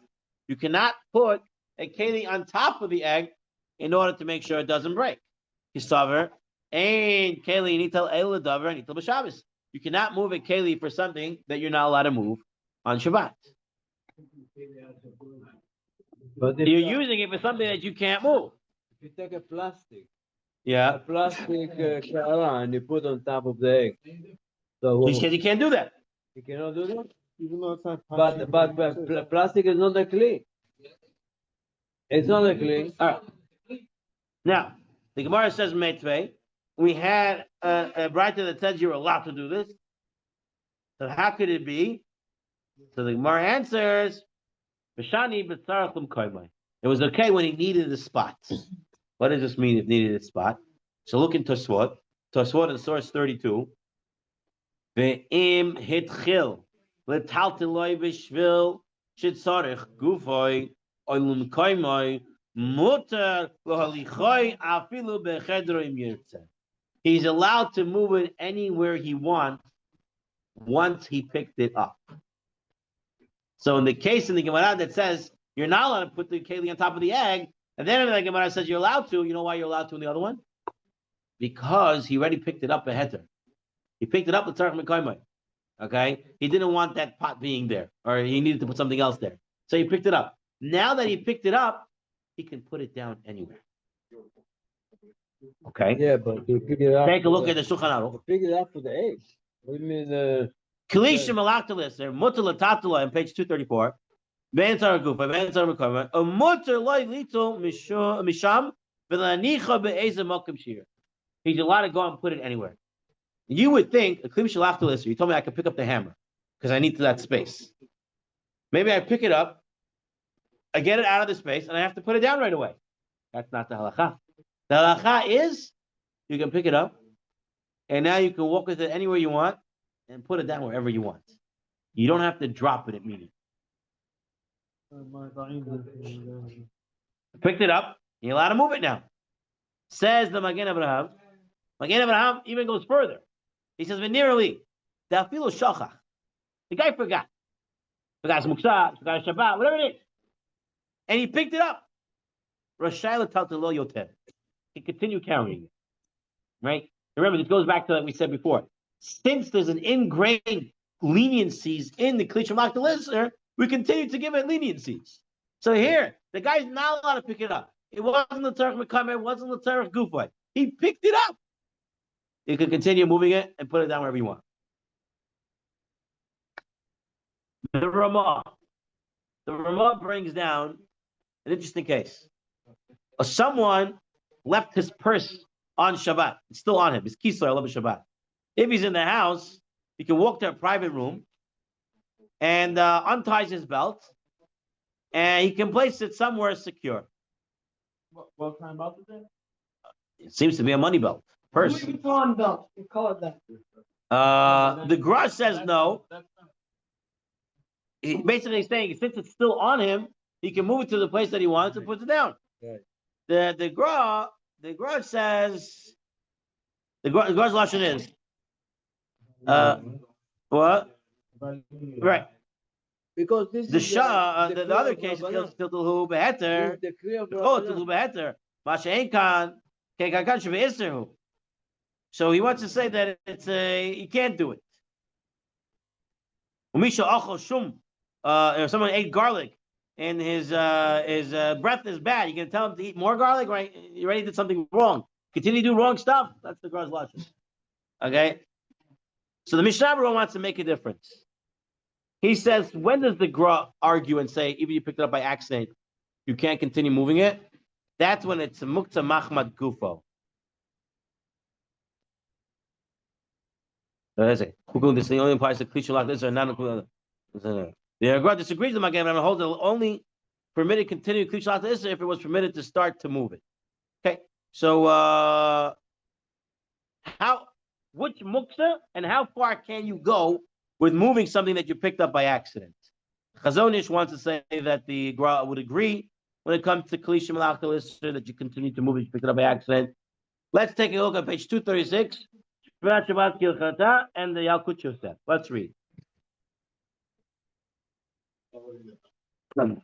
Speaker 1: You cannot put a keli on top of the egg in order to make sure it doesn't break. Kisaver ein keli nital el davar nital b'Shabbos. You cannot move a keli for something that you're not allowed to move on Shabbat.
Speaker 3: But
Speaker 1: You're using it for something that you can't move.
Speaker 3: if you take a plastic
Speaker 1: Yeah.
Speaker 3: kara and you put on top of the egg, so
Speaker 1: He said you can't do that.
Speaker 3: you cannot do that.
Speaker 6: Even though it's not.
Speaker 3: But plastic is not a clay. It's not a clay.
Speaker 1: All right. Now, the Gemara says Meitvei. We had a writer that says you're allowed to do this. So how could it be? So the Gemara answers, B'shani b'tzarach l'mkoymai. It was okay when he needed the spot. What does this mean, if needed a spot? So look in Tosfot. Tosfot is source 32. Ve'im hitchil l'taltiloi b'shvil shitzarech gufoi oilum koymai muter l'halichoi afilu b'chedro im yirtzeh. He's allowed to move it anywhere he wants once he picked it up. So in the case in the Gemara that says you're not allowed to put the keli on top of the egg, and then in the Gemara says you're allowed to, you know why you're allowed to in the other one? Because he already picked it up a heter. He picked it up with Tzarech Mekoymai. Okay? He didn't want that pot being there, or he needed to put something else there. So he picked it up. Now that he picked it up, he can put it down anywhere. Okay?
Speaker 3: Yeah, but you pick it up.
Speaker 1: Take a look at the Shulchan Aruch.
Speaker 3: Pick it up for the egg. What do you mean?
Speaker 1: Kalisha Malaktalis, or Mutter Latatula on page 234. Ventar Gufa, Ventar Mekoymai. A Mutter Loi Lito Misham, Vilanicha Be'eza Mokim Shir. He's allowed to go and put it anywhere. You would think a Klim Shalachtalis, you told me I could pick up the hammer because I need that space. Maybe I pick it up, I get it out of the space, and I have to put it down right away. That's not the halacha. The halacha is you can pick it up, and now you can walk with it anywhere you want and put it down wherever you want. You don't have to drop it immediately. Picked it up, you're allowed to move it now. Says the Magen Abraham. Magen Abraham even goes further. He says, "Venerally, the afilu shachach." The guy forgot. Forgot his Muktzeh, forgot his Shabbat, whatever it is, and he picked it up. Rashayla taltelo yoter. He continued carrying it. Right? Remember, this goes back to what we said before. Since there's an ingrained leniencies in the Kli Shemalach L'Isser, we continue to give it leniencies. So here, the guy's not allowed to pick it up. It wasn't the Tzarech Mekameh, it wasn't the Tzarech Gufay. He picked it up. You can continue moving it and put it down wherever you want. The Ramah brings down an interesting case. Someone left his purse on Shabbat. It's still on him. His kisoi, I love Shabbat. If he's in the house, he can walk to a private room and unties his belt, and he can place it somewhere secure.
Speaker 6: What kind of belt is it?
Speaker 1: It seems to be a money belt. Purse.
Speaker 2: Louis Vuitton belt. We call it that.
Speaker 1: The Gra says no. He basically saying since it's still on him, he can move it to the place that he wants and put it down.
Speaker 3: Right.
Speaker 1: The Gra says the Gra's lashon is What? Right.
Speaker 3: Because this
Speaker 1: The
Speaker 3: is
Speaker 1: Shah, the
Speaker 3: clear
Speaker 1: other
Speaker 3: of
Speaker 1: case,
Speaker 3: Rabbanan.
Speaker 1: it's tiltul beheter.
Speaker 3: The clear of
Speaker 1: Tiltul
Speaker 3: Rabbanan.
Speaker 1: beheter. Masha Enkan, Kekakan Shebe So he wants to say that it's you can't do it. Umisha Achol Shum, if someone ate garlic and his breath is bad, you can tell him to eat more garlic, right? You already did something wrong. Continue to do wrong stuff. That's the Gar's logic. Okay? So the Mishnah Berurah wants to make a difference. He says, when does the Gra argue and say, even you picked it up by accident, you can't continue moving it? That's when it's a Muktzeh Machmad Gufo. That's it. This only applies to Klisha like this or not. The Gra disagrees with my game and holds it only permitted continue Klisha like this if it was permitted to start to move it. Okay, so which Muktzeh and how far can you go with moving something that you picked up by accident? Chazonish wants to say that the Gra would agree when it comes to Klisha Malach that you continue to move it, you picked it up by accident. Let's take a look at page 236, and the Yalkut Yosef. Let's read. Klisha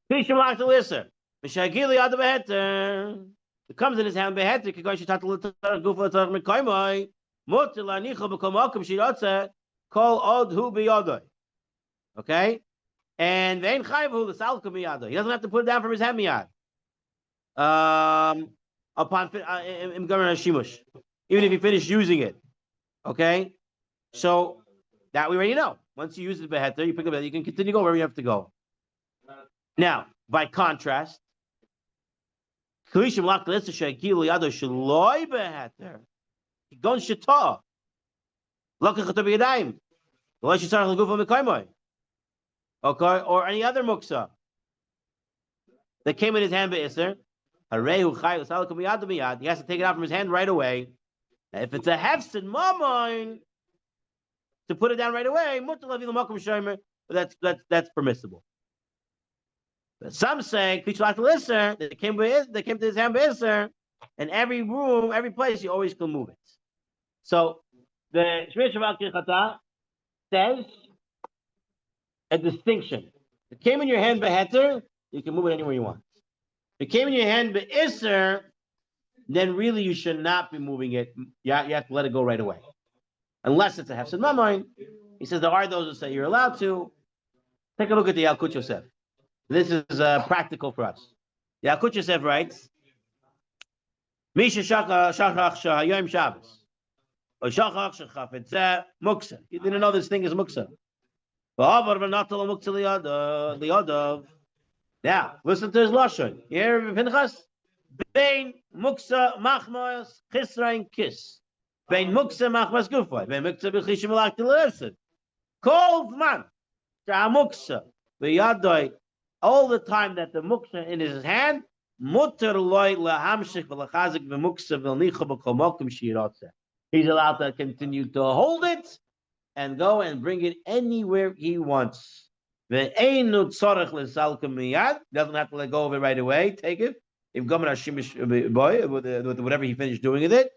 Speaker 1: Malach Lisser. Mishagili Ad Beheter. It comes in his hand beheter. Kigoy Shitatul Gufa Tzarach Mekaymai. Mutter Lanicha B'Komakim Shiratze. Kol Od Hu B'Yodai. Okay? And Vein Chayvu L'Salka Miyado. He doesn't have to put it down from his hand miyad. Upon Im Gamer Shimush. Even if he finished using it. Okay? So that we already know. Once you use the beheter, you pick up it, you can continue to go wherever you have to go. Now, by contrast, Kalishim Lach L'Itzer Shagil Yado Shaloi beheter. Gon Shita. Lakach Chato B'Yadayim. L'Loi Shitzarach L'Gufa Mekaymai. Okay, or any other muksa that came in his hand be'isr, he has to take it out from his hand right away. Now, if it's a hefsid mamoin, to put it down right away, that's permissible. But some say they came to his hand be'isr, and every room, every place, you always can move it. So the Shmir Shavat Kirchata says a distinction. It came in your hand beheter, you can move it anywhere you want. If it came in your hand be'isr, then really you should not be moving it. You have to let it go right away. Unless it's a hefsid mamoin. He says there are those who say you're allowed to. Take a look at the Yalkut Yosef. This is practical for us. The Yalkut Yosef writes, Misha shachach shahayom Shabbos. Or shachach shechafetzeh muktzeh. You didn't know this thing is muktzeh. Now, listen to his lashon. You hear Pinchas? Bein muktzeh machmas chisrain kiss. Bein muktzeh machmas gufay. Bein muktzeh b'chishim alak t'le'esid. Kol zman. Muktzeh v'yadoi. All the time that the muktzeh in his hand, muter loy lehamshich v'lechazik v'muktzeh v'lnicha b'kol mokum shiratze. He's allowed to continue to hold it and go and bring it anywhere he wants. Doesn't have to let go of it right away. Take it. If with whatever he finished doing with it,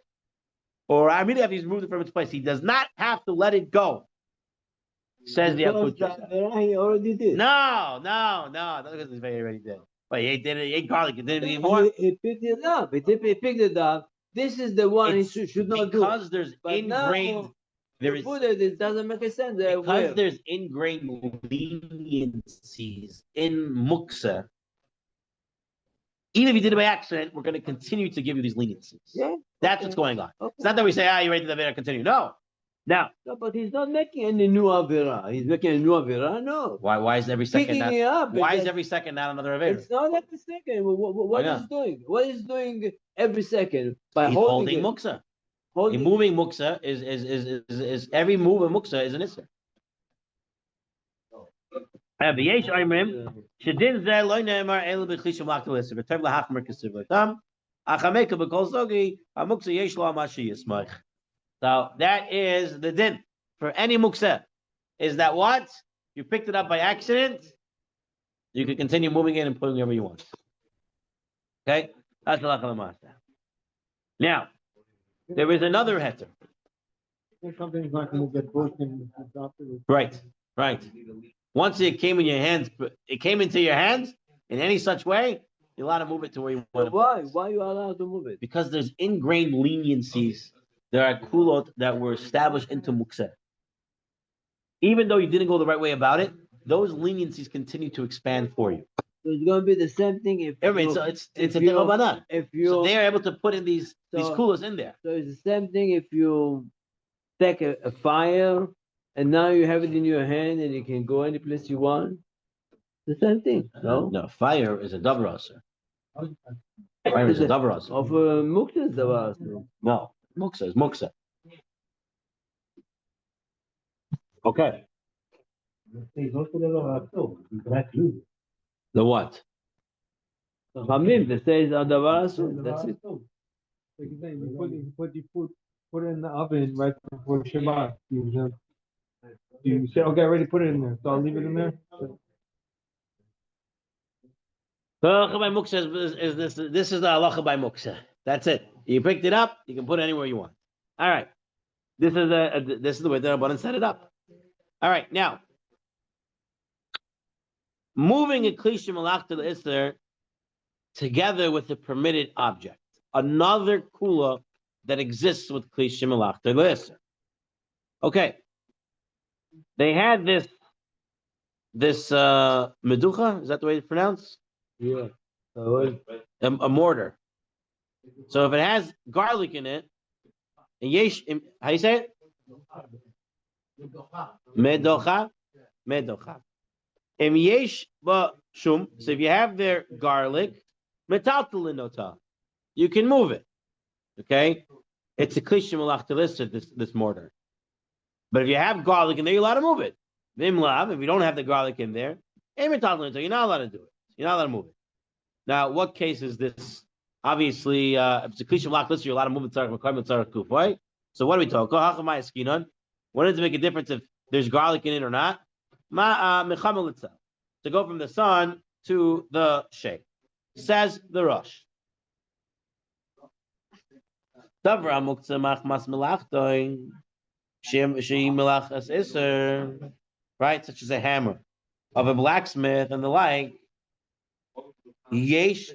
Speaker 1: or immediately after he's moved it from its place, he does not have to let it go. Says the Yalkut Yosef.
Speaker 3: He already did.
Speaker 1: No. That's because he already did. But he ate garlic. He didn't eat more.
Speaker 3: He picked it up. He picked it up. This is the one he should not do.
Speaker 1: Because there's ingrained.
Speaker 3: It doesn't make a sense.
Speaker 1: Because there's ingrained leniencies in muktzeh. Even if you did it by accident, we're going to continue to give you these leniencies.
Speaker 3: Yeah,
Speaker 1: that's what's going on.
Speaker 3: Okay.
Speaker 1: It's not that we say, you ready to the Avera, continue. No. Now.
Speaker 3: No, but he's not making any new Avera. He's making a new Avera. No.
Speaker 1: Why is every second
Speaker 3: Picking it up?
Speaker 1: Why is every second not another Avera?
Speaker 3: It's not every second. What is doing? What is doing every second by
Speaker 1: holding muktzeh? Moving muktzeh is every move of muktzeh is an isser. So that is the din for any muktzeh. Is that what? You picked it up by accident, you can continue moving it and putting wherever you want. Okay? That's the halakha l'maaseh. Now, there is another heter.
Speaker 6: Something's not gonna get broken.
Speaker 1: Right. Once it came in your hands, it came into your hands in any such way, you're allowed to move it to where you want it.
Speaker 3: Why? Why are you allowed to move it?
Speaker 1: Because there's ingrained leniencies. There are kulot that were established into Muktzeh. Even though you didn't go the right way about it, those leniencies continue to expand for you.
Speaker 3: So it's going to be the same thing if
Speaker 1: It's a derabanan. So they are able to put in these kulos in there.
Speaker 3: So it's the same thing if you take a fire and now you have it in your hand and you can go any place you want. The same thing, no?
Speaker 1: No, fire is a davar. Fire is a davar.
Speaker 3: Of Muktzeh is davar.
Speaker 1: No, Muktzeh is Muktzeh. Okay. The what?
Speaker 3: Hamim, they say it's davar. That's it.
Speaker 6: Like you're saying, put it in the oven right before Shabbat. You say, okay, ready, put it in there. So I'll leave it in there.
Speaker 1: The halacha by Muktzeh this is the halacha by Muktzeh. That's it. You picked it up, you can put it anywhere you want. All right. This is the way the Rabbanan set it up. All right, now moving a klisha malachta l'isser together with the permitted object. Another kula that exists with klisha malachta l'isser. Okay. They had this meducha, is that the way it's pronounced?
Speaker 3: Yeah.
Speaker 1: A mortar. So if it has garlic in it, and yesh, how do you say it? Medocha. Yesh ba shum. So if you have their garlic, metaltalinota, you can move it. Okay, it's a klisha malachta l'isser, this mortar. But if you have garlic in there, you're allowed to move it. Vimlav, if you don't have the garlic in there, you're not allowed to do it. You're not allowed to move it. Now, what case is this? Obviously, if it's a klisha malachta l'isser, you're allowed to move it. Right? So what do we talk? What does it make a difference if there's garlic in it or not? To go from the sun to the shade. Says the Rosh. Right, such as a hammer of a blacksmith and the like. Yesh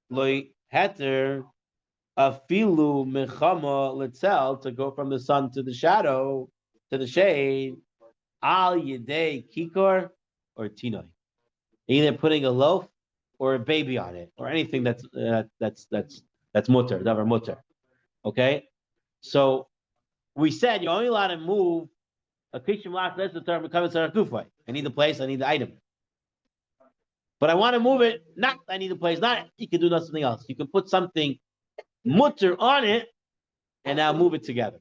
Speaker 1: loy heter afilu mechama litzel, to go from the sun to the shadow to the shade. Al yedei kikor or tinoi, either putting a loaf or a baby on it or anything that's mutter, davar mutter. Okay, so we said you're only allowed to move a klisha malachta l'isser the term becomes a kufay. I need the place, I need the item. But I want to move it, not I need the place, not you can do something else. You can put something mutter on it and now move it together.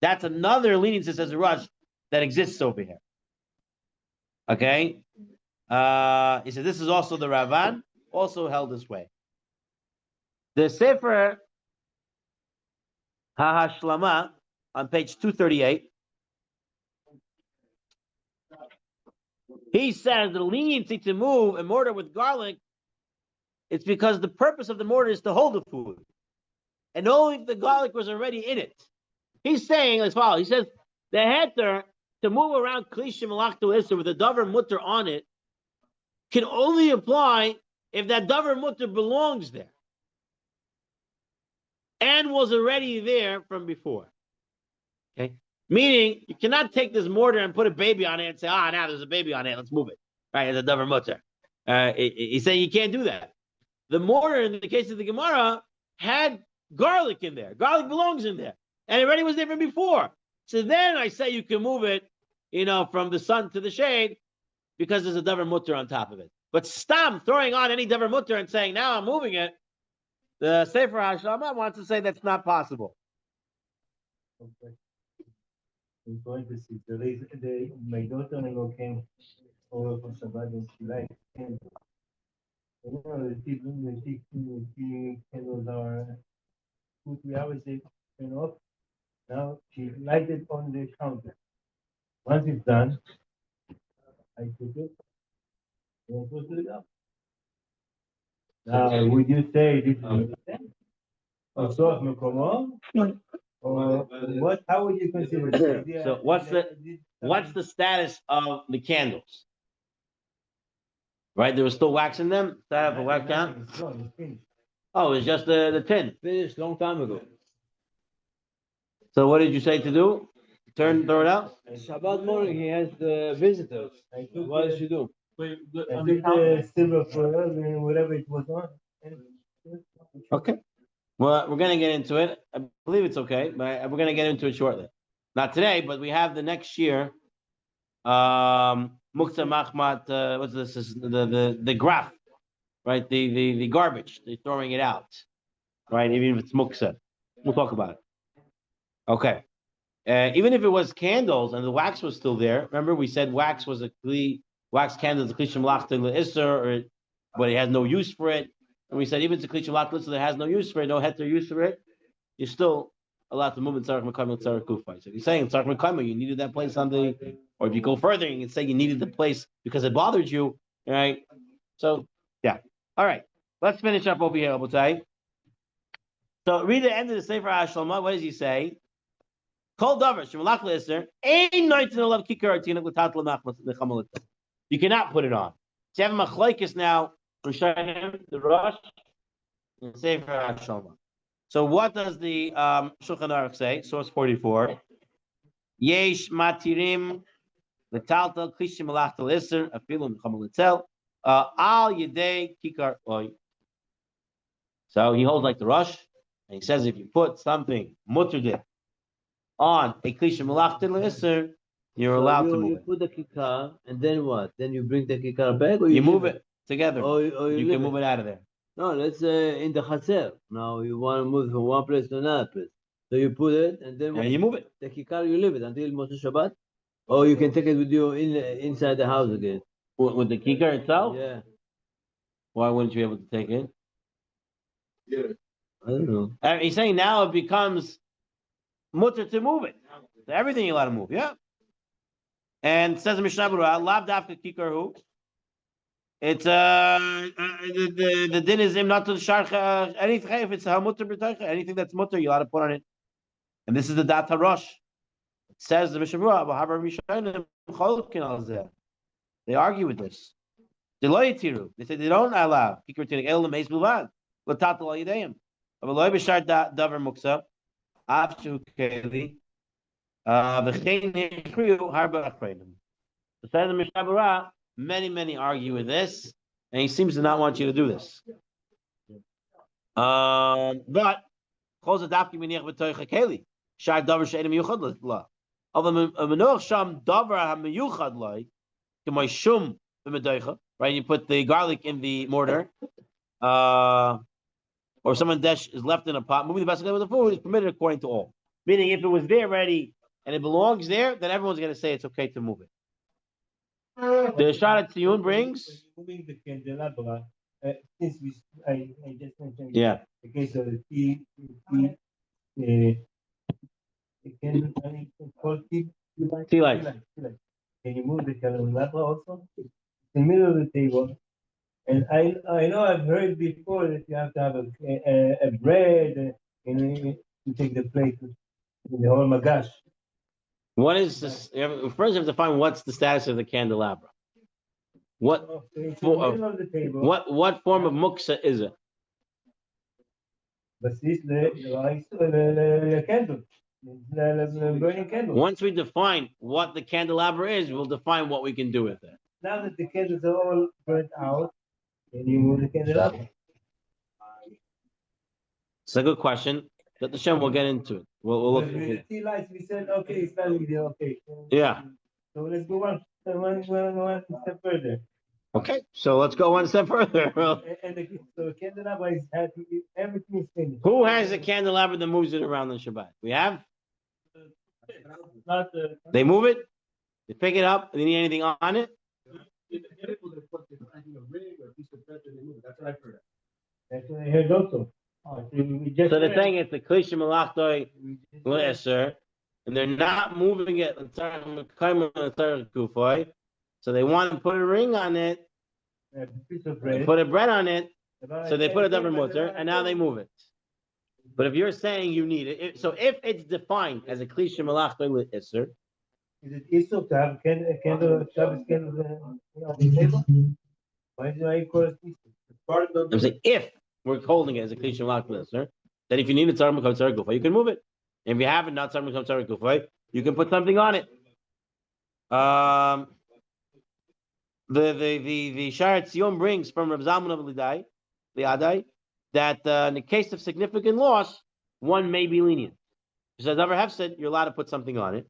Speaker 1: That's another leniency, says the Rush, that exists over here. Okay? He said this is also the Ravan, also held this way. The Sefer HaHashlama on page 238, he says the leniency to move a mortar with garlic, it's because the purpose of the mortar is to hold the food. And only if the garlic was already in it. He's saying as follows. He says the heter to move around klisha malachta l'isser with a davar mutter on it can only apply if that davar mutter belongs there and was already there from before. Okay, meaning you cannot take this mortar and put a baby on it and say, now there's a baby on it, let's move it. Right, it's a davar mutter. He's saying you can't do that. The mortar, in the case of the Gemara, had garlic in there. Garlic belongs in there, and it already was there from before. So then I say you can move it, from the sun to the shade, because there's a davar mutter on top of it. But stam throwing on any davar mutter and saying now I'm moving it, the Sefer HaShlama wants to say that's not possible.
Speaker 4: I'm going to see. My daughter-in-law came over for Shabbat and she liked candles. The candles are 2-3 hours they turn off. Now she lighted on the counter. Once it's done, I took it and I put it up. Now, would you say this is also Mekomo? Or what? How would you consider it?
Speaker 1: So what's the status of the candles? Right, there was still wax in them. That have a wax down. Oh, it's just the tin.
Speaker 3: Finished long time ago.
Speaker 1: So what did you say to do? Throw it out.
Speaker 3: Shabbat morning, he has the visitors. What does he do?
Speaker 4: I took the silver foil and whatever it was on.
Speaker 1: Okay. Well, we're gonna get into it. I believe it's okay, but we're gonna get into it shortly. Not today, but we have the next year. Muktzeh Machmat. What's this? The graph, right? The garbage. They're throwing it out, right? Even if it's Muktzeh, we'll talk about it. Okay. Even if it was candles and the wax was still there, remember we said wax was wax candle is a klishim lachta le'isser, but it has no use for it. And we said even if it's a klishim lachta le'isser that has no use for it, no heter use for it, you're still allowed to move in tzarech mekayim and tzarech kufay. So if you're saying in tzarech mekayim you needed that place on the, or if you go further, you can say you needed the place because it bothered you, right? So yeah, all right. Let's finish up over here, Rabotai. So read the end of the Sefer HaShalma. What does he say? Kol davar shemalach le'isser ein noitin alav kikar atina l'tat l'machmas l'chamal. You cannot put it on. So you have a machlokes now. Rishonim, the Rosh, and Sefer HaShalma. So what does the Shulchan Aruch say? Source 44. Yesh matirim l'taltal klishim malach l'isser afilu l'chamal l'tzel al yedei kikar oy. So he holds like the Rosh, and he says if you put something mutter on a klisha malachta l'isser, you're allowed to move
Speaker 3: you
Speaker 1: it.
Speaker 3: put the kikar, and then what? Then you bring the kikar back, or
Speaker 1: You move it together.
Speaker 3: Or
Speaker 1: you can move it out of there.
Speaker 3: No, let's say in the chaser. Now you want to move from one place to another place. So you put it, and then
Speaker 1: And you move it.
Speaker 3: the kikar, you leave it until Moshe Shabbat, or you can take it with you inside the house again.
Speaker 1: With the kikar itself?
Speaker 3: Yeah.
Speaker 1: Why wouldn't you be able to take it?
Speaker 3: I don't know.
Speaker 1: He's saying now it becomes mutter to move it. So everything you're allowed to move, yeah. And it says in Mishnah Berurah, lav dafka kikar hu. It's the din is not to the sharcha anything. If it's a mutter b'toicha, anything that's mutter, you're allowed to put on it. And this is the dat harosh. It says the Mishnah Berurah, they argue with this. They say they don't allow kikar tinik el lemeis bilvad l'tat al yedayim. But lo b'shar davar muktzeh afshu keli v'chein nechriu harba achreinim. The side of the Mishnah Berurah, many argue with this, and he seems to not want you to do this. But close the dafki miniach b'toicha keli shar davar she'enim yuchad la. Although a menuach sham davar hamiyuchad la k'may shum b'medoicha. Right, you put the garlic in the mortar, or someone dash is left in a pot. Moving the basket with the food is permitted according to all. Meaning, if it was there ready and it belongs there, then everyone's going to say it's okay to move it. The Sharat Tziyun brings.
Speaker 4: Moving the candelabra, since I just mentioned
Speaker 1: Yeah.
Speaker 4: the case of the tea light. Can you move the candelabra also? In the middle of the table. And I know I've heard before that you have to have a bread and to take the plate in the whole magash.
Speaker 1: What is this? First, you have to find what's the status of the candelabra. What form of muktzeh is it?
Speaker 4: But this the candle. The burning candle.
Speaker 1: Once we define what the candelabra is, we'll define what we can do with it.
Speaker 4: Now that the candles are all burnt out, can you move the candelabra?
Speaker 1: It's a good question. That the Shem will get into it. We'll look.
Speaker 4: With the tea lights, we said, okay, it's not a big deal, okay.
Speaker 1: Yeah.
Speaker 4: So let's go one step further.
Speaker 1: Okay, so let's go one step further.
Speaker 4: So candelabra is happy, everything is finished.
Speaker 1: Who has a candelabra that moves it around on Shabbat? We have?
Speaker 4: Not
Speaker 1: They move it, they pick it up, they need anything on it?
Speaker 4: That's what I heard also.
Speaker 1: So they're saying it's a klisha malachtoi l'eser, and they're not moving it. So they want to put a ring on it,
Speaker 4: a piece of bread.
Speaker 1: put a bread on it, so they put a double mutter, and now they move it. But if you're saying you need it, so if it's defined as a klisha malachta l'isser,
Speaker 4: Is it issue to have candle, Shabbos candle on the table? Why do I call it issue?
Speaker 1: I'm saying if we're holding it as a klisha malachta l'isser, then if you need a tzar mekam tzar gufa, you can move it. And if you have it not tzar mekam tzar gufa, you can put something on it. The Sha'ar Tzion brings from Reb Zalman of Liadai that in the case of significant loss, one may be lenient. He says, "Never have said you're allowed to put something on it."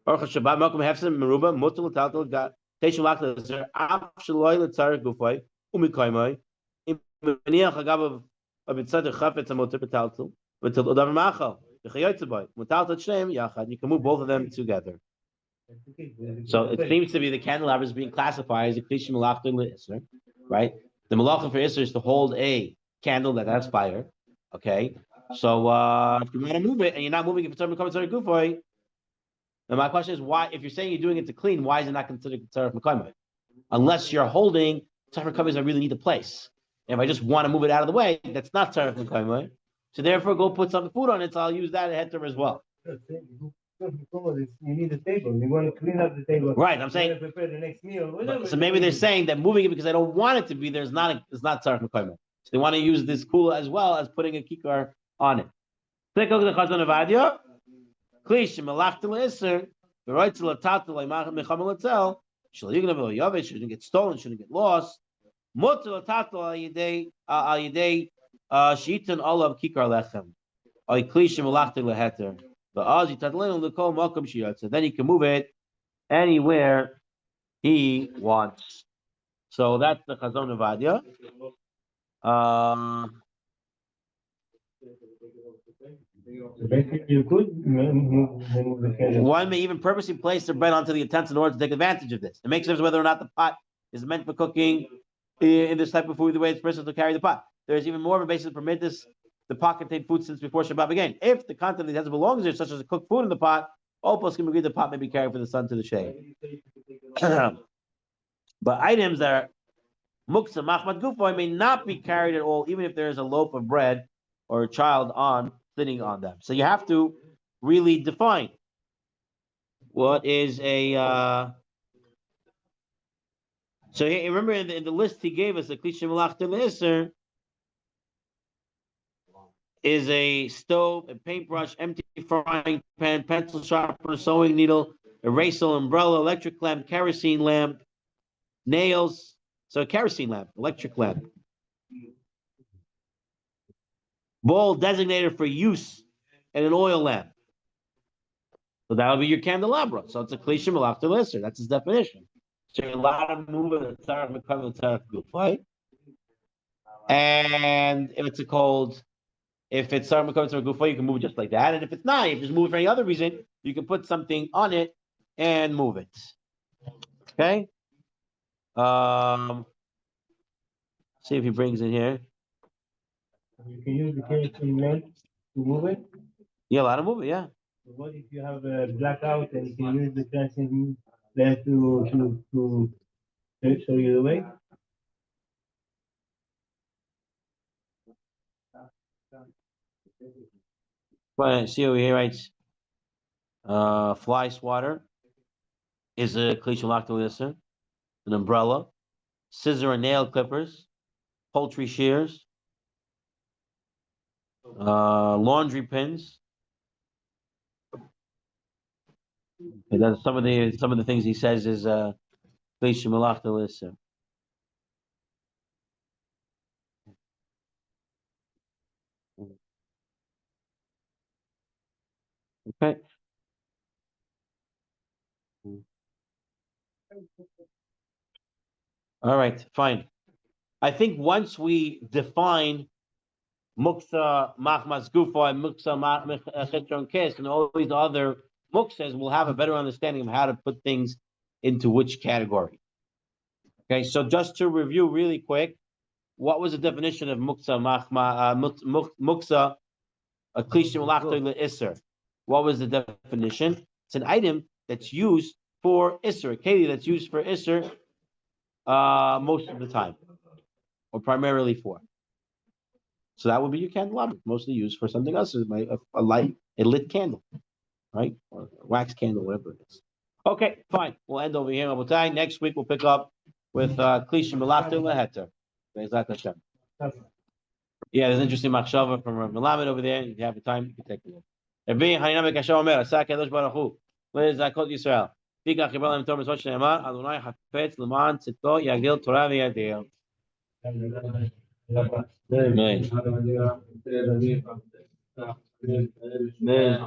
Speaker 1: Orcha Shabbat Malcolm Hefsen Meruba Mutal Taltal Gat Teishu Lakla Zer Af Shaloi Letzar Gufay Umikaymai Imaniach Agav of Mitzad Chafetz Amotir Betaltal Betal Odav Machal Bechayotzabai Mutaltat Shem Yachad. You can move both of them together. So it seems to be the candelabra is being classified as a klisha malachta l'isser, right? The malachim for isser is to hold a candle that has fire. Okay, so if you want to move it and you're not moving it for tzarech mekayim gufoy, and my question is why? If you're saying you're doing it to clean, why is it not considered tzarech mekayim? Unless you're holding tzarech mekayim, I really need a place. And if I just want to move it out of the way, that's not tzarech mekayim. So therefore, go put some food on it. So I'll use that heter as well.
Speaker 4: You need a table. You want to clean up the table.
Speaker 1: Right, I'm saying.
Speaker 4: Prepare the next meal. Whatever.
Speaker 1: So maybe they're saying that moving it because I don't want it to be there is not tzarech mekayim. So they want to use this kula as well as putting a kikar on it. Take a look at the Chazon Avadia. Klish melachta l'isser v'roitz l'tatel l'mecham l'tzel shel yignav l'yavesh shouldn't get stolen, shouldn't get lost. Mutter l'tatel al yedei shitan olav kikar lechem. Oy klish melachta l'heter. Then he can move it anywhere he wants. So that's the Chazon Avadia.
Speaker 4: Basically, you could move the candle.
Speaker 1: One may even purposely place the bread onto the utensil in order to take advantage of this. It makes sense whether or not the pot is meant for cooking in this type of food, the way it's supposed to carry the pot. There is even more of a basis to permit this. The pot contained food since before Shabbat began. If the content of the utensil belongs there, such as the cooked food in the pot, all poskim can agree the pot may be carried from the sun to the shade. But items that are muktzeh machmat gufoy may not be carried at all, even if there is a loaf of bread or a child sitting on them. So you have to really define what is a. So here, remember in the list he gave us, the klisha malachta l'isser is a stove, a paintbrush, empty frying pan, pencil sharpener, sewing needle, eraser, umbrella, electric lamp, kerosene lamp, nails. So a kerosene lamp, electric lamp. Bowl designated for use and an oil lamp. So that would be your candelabra. So it's a klisha malachta l'isser. That's his definition. So you're allowed to move it at tzarech mekayim tzarech gufay. And if it's a cold, if it's tzarech mekayim tzarech gufay, you can move it just like that. And if it's not, if you just move it for any other reason, you can put something on it and move it. Okay. See if he brings in here.
Speaker 4: You can use the kerosene lamp to move it.
Speaker 1: You're allowed to move it, yeah.
Speaker 4: So what if you have a blackout and you can use the kerosene lamp to show you the way?
Speaker 1: Well, see over here, writes fly swatter is a klisha malachta l'isser, an umbrella, scissor and nail clippers, poultry shears, laundry pins. And that's some of the things he says is klisha malachta l'isser. Okay. All right, fine. I think once we define Muktzeh, Machmas Gufa, and Muktzeh, Chetron Kes, and all these other Muktzehs, we'll have a better understanding of how to put things into which category. Okay, so just to review really quick, what was the definition of Muktzeh, Muktzeh, a klisha malachta l'isser? What was the definition? It's an item that's used for isser, a keli that's used for isser most of the time, or primarily for. So that would be your candelabra, mostly used for something else, a light, a lit candle, right? Or a wax candle, whatever it is. Okay, fine. We'll end over here, Rabotai. Next week we'll pick up with Klish Melachta Leheter. Be'ezrat Hashem. Yeah, there's an interesting machshava from Rav Melamed over there. If you have the time, you can take a look. Rabbi Hanina Bekasha Omer, Asa Kadosh Baruch Hu, Le'ezakot Yisrael. Tikach Yibal Em Tor Mesot Shneimar, Adonai Hafetz L'man Tzito Yagil Torah V'Yadil. Amen.
Speaker 3: Man.